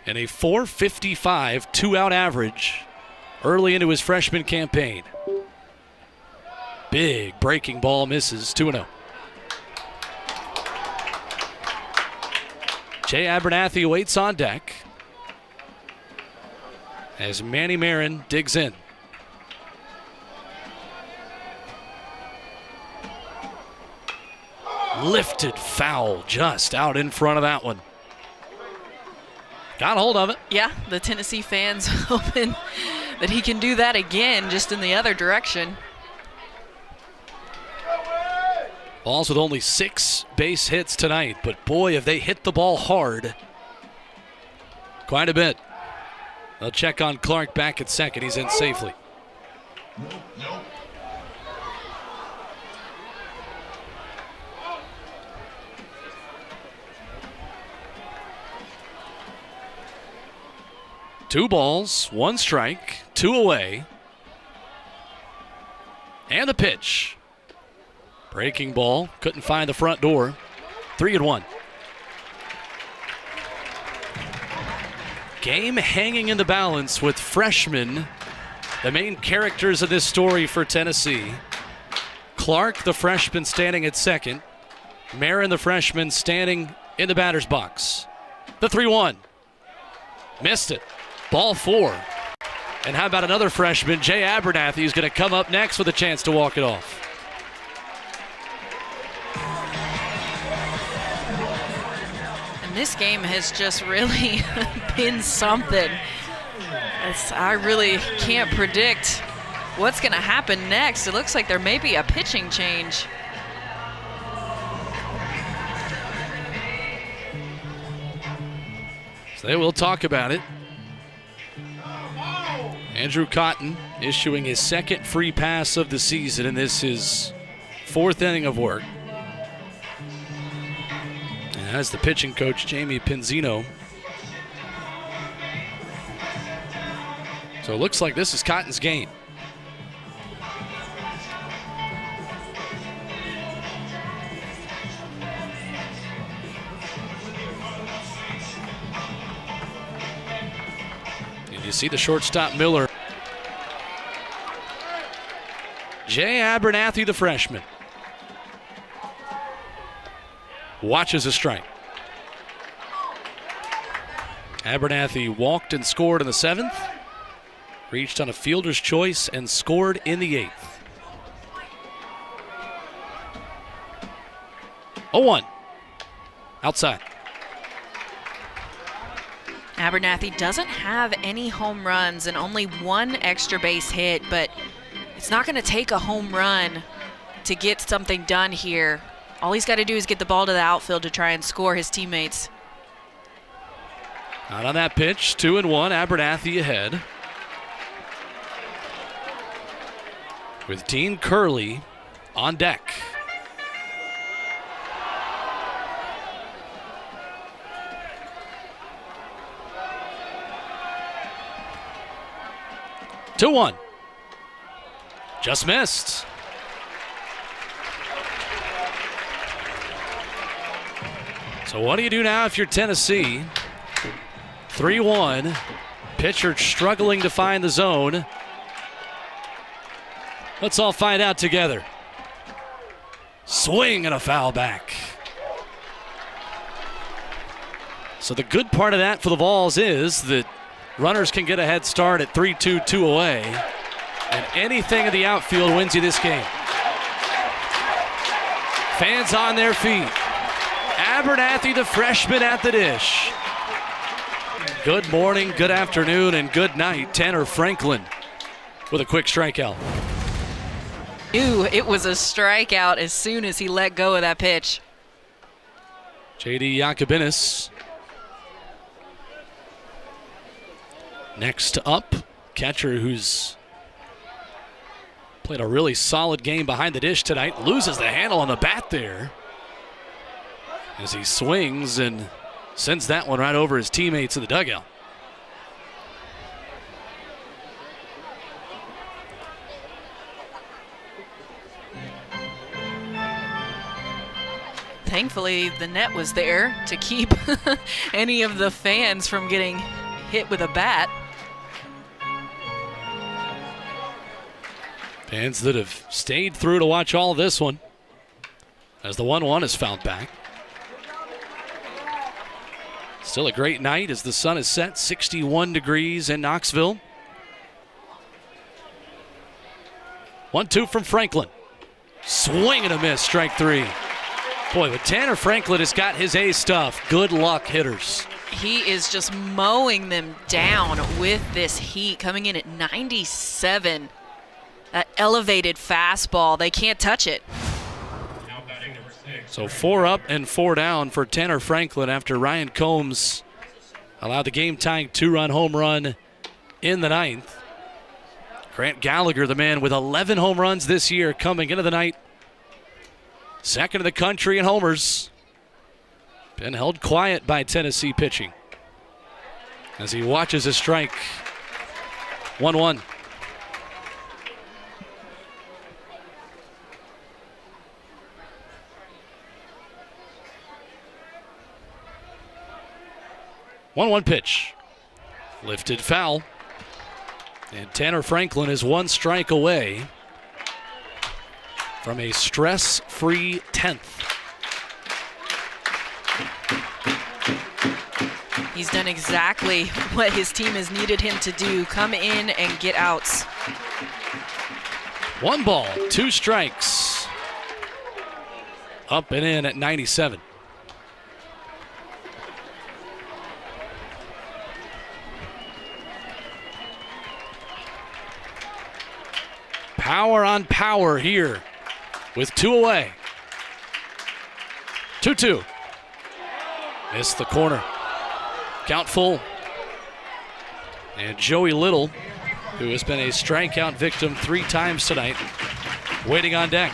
and a 455 two-out average early into his freshman campaign. Big breaking ball misses, 2-0. Jay Abernathy waits on deck as Manny Marin digs in. Lifted foul just out in front of that one. Got hold of it. Yeah, the Tennessee fans hoping that he can do that again, just in the other direction. Balls with only 6 base hits tonight, but boy, have they hit the ball hard. Quite a bit. They'll check on Clark back at second. He's in safely. Two balls, 1 strike, 2 away. And the pitch. Breaking ball, couldn't find the front door. 3-1. Game hanging in the balance with freshmen, the main characters of this story for Tennessee. Clark, the freshman, standing at second. Marin, the freshman, standing in the batter's box. The 3-1. Missed it. Ball 4. And how about another freshman, Jay Abernathy, who's going to come up next with a chance to walk it off. And this game has just really been something. I really can't predict what's going to happen next. It looks like there may be a pitching change. So they will talk about it. Andrew Cotton issuing his 2nd free pass of the season, and this is 4th inning of work. And as the pitching coach, Jamie Penzino. So it looks like this is Cotton's game. You see the shortstop Miller. Jay Abernathy, the freshman. Watches a strike. Abernathy walked and scored in the 7th. Reached on a fielder's choice and scored in the 8th. 0-1. Outside. Abernathy doesn't have any home runs and only 1 extra base hit, but it's not going to take a home run to get something done here. All he's got to do is get the ball to the outfield to try and score his teammates. Out on that pitch, 2-1, Abernathy ahead. With Dean Curley on deck. Two 2-1. Just missed. So what do you do now if you're Tennessee? 3-1. Pitcher struggling to find the zone. Let's all find out together. Swing and a foul back. So the good part of that for the Vols is that runners can get a head start at 3-2, 2 away. And anything in the outfield wins you this game. Fans on their feet. Abernathy, the freshman, at the dish. Good morning, good afternoon, and good night. Tanner Franklin with a quick strikeout. Ew, it was a strikeout as soon as he let go of that pitch. J.D. Yakubinis. Next up, catcher who's played a really solid game behind the dish tonight. Loses the handle on the bat there as he swings and sends that one right over his teammates in the dugout. Thankfully, the net was there to keep any of the fans from getting hit with a bat. Fans that have stayed through to watch all this one as the 1-1 is fouled back. Still a great night as the sun is set, 61 degrees in Knoxville. 1-2 from Franklin. Swing and a miss, strike three. Boy, but Tanner Franklin has got his A stuff. Good luck hitters. He is just mowing them down with this heat, coming in at 97. That elevated fastball, they can't touch it. So 4 up and 4 down for Tanner Franklin after Ryan Combs allowed the game-tying 2-run home run in the ninth. Grant Gallagher, the man with 11 home runs this year, coming into the night. Second in the country in homers. Been held quiet by Tennessee pitching as he watches a strike. 1-1. One pitch. Lifted foul. And Tanner Franklin is 1 strike away from a stress-free 10th. He's done exactly what his team has needed him to do, come in and get outs. 1 ball, 2 strikes. Up and in at 97. Power on power here with 2 away. 2-2. Missed the corner. Count full. And Joey Little, who has been a strikeout victim 3 times tonight, waiting on deck.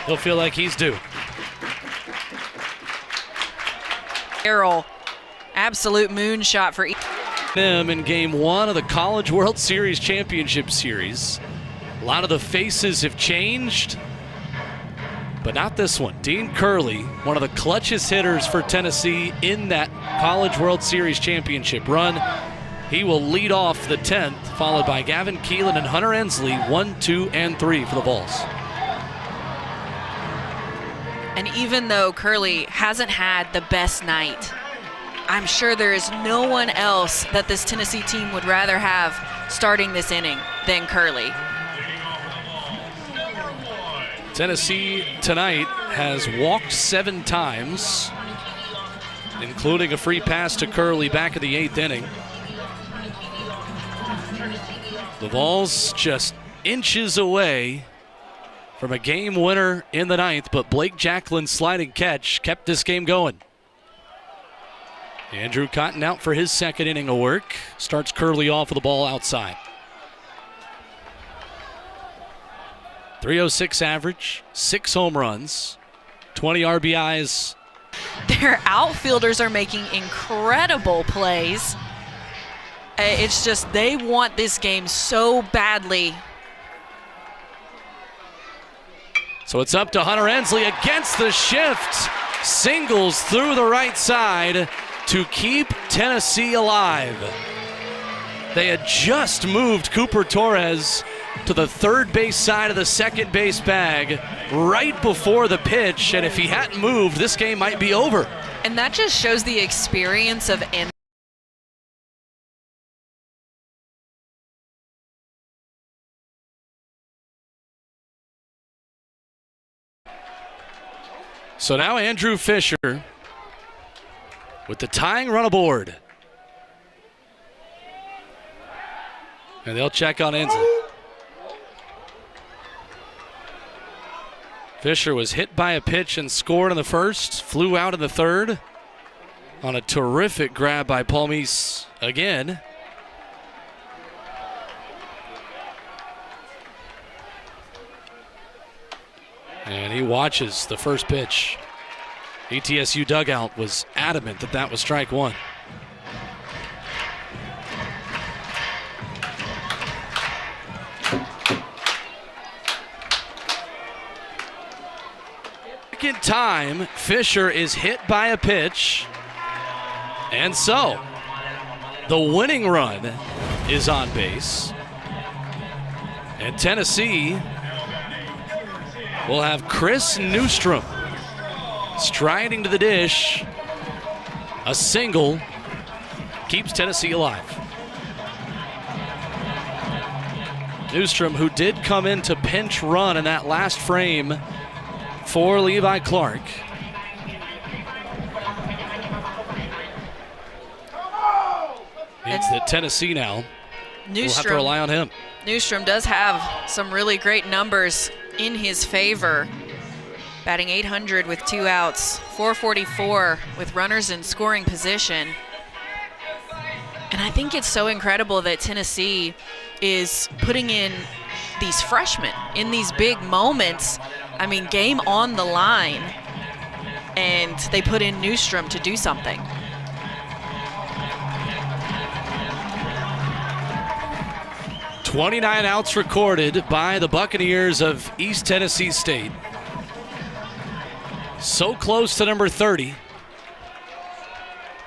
He'll feel like he's due. Carroll, absolute moonshot for Them in game 1 of the College World Series Championship Series. A lot of the faces have changed, but not this one. Dean Curley, one of the clutchest hitters for Tennessee in that College World Series Championship run. He will lead off the 10th, followed by Gavin Keelan and Hunter Ensley, 1, 2, and 3 for the Vols. And even though Curley hasn't had the best night, I'm sure there is no one else that this Tennessee team would rather have starting this inning than Curley. Tennessee tonight has walked 7 times, including a free pass to Curley back in the 8th inning. The Vols just inches away from a game winner in the 9th, but Blake Jacklin's sliding catch kept this game going. Andrew Cotton out for his 2nd inning of work. Starts Curley off with the ball outside. .306 average, 6 home runs, 20 RBIs. Their outfielders are making incredible plays. It's just they want this game so badly. So it's up to Hunter Ensley against the shift. Singles through the right side to keep Tennessee alive. They had just moved Cooper Torres to the 3rd base side of the 2nd base bag right before the pitch, and if he hadn't moved, this game might be over. And that just shows the experience of So now Andrew Fisher with the tying run aboard. And they'll check on Ensley. Fisher was hit by a pitch and scored in the 1st, flew out in the 3rd on a terrific grab by Paul Meese again. And he watches the first pitch. ETSU dugout was adamant that that was strike 1. Second time Fisher is hit by a pitch, and so the winning run is on base, and Tennessee will have Chris Newstrom striding to the dish, a single keeps Tennessee alive. Newstrom, who did come in to pinch run in that last frame for Levi Clark. Means that Tennessee now will have to rely on him. Newstrom does have some really great numbers in his favor. Batting .800 with 2 outs, .444 with runners in scoring position. And I think it's so incredible that Tennessee is putting in these freshmen in these big moments. I mean, game on the line, and they put in Newstrom to do something. "29 outs recorded by the Buccaneers of East Tennessee State. So close to number 30.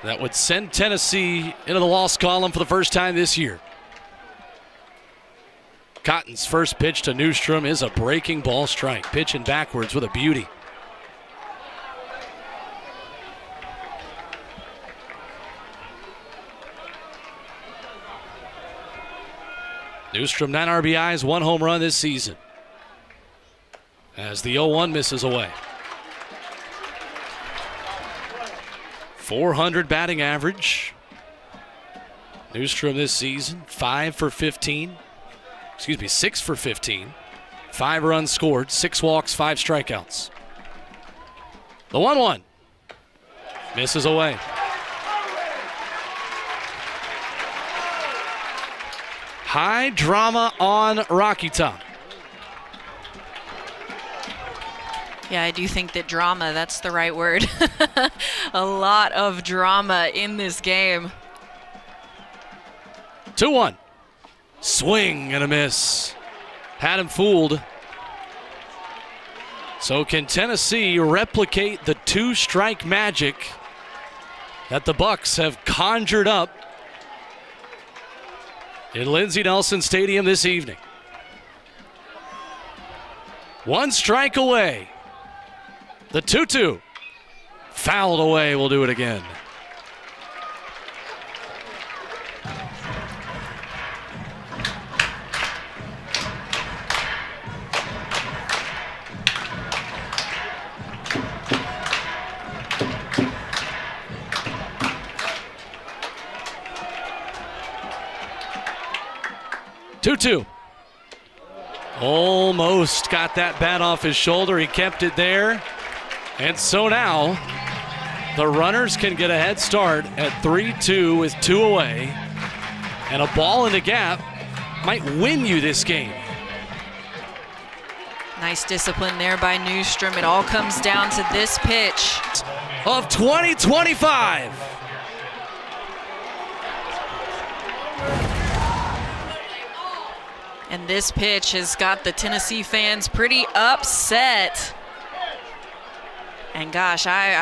That would send Tennessee into the loss column for the first time this year. Cotton's first pitch to Newstrom is a breaking ball strike. Pitching backwards with a beauty. Newstrom 9 RBIs, 1 home run this season. As the 0-1 misses away. .400 batting average. Newstrom this season, 6 for 15. 5 runs scored, 6 walks, 5 strikeouts. The 1-1 misses away. High drama on Rocky Top. Yeah, I do think that drama, that's the right word. A lot of drama in this game. 2-1. Swing and a miss. Had him fooled. So can Tennessee replicate the 2-strike magic that the Bucks have conjured up in Lindsey Nelson Stadium this evening? 1 strike away. The 2-2. Fouled away. We'll do it again. Two. Almost got that bat off his shoulder. He kept it there. And so now the runners can get a head start at 3-2 with 2 away. And a ball in the gap might win you this game. Nice discipline there by Newstrom. It all comes down to this pitch of 2025. And this pitch has got the Tennessee fans pretty upset. And gosh, I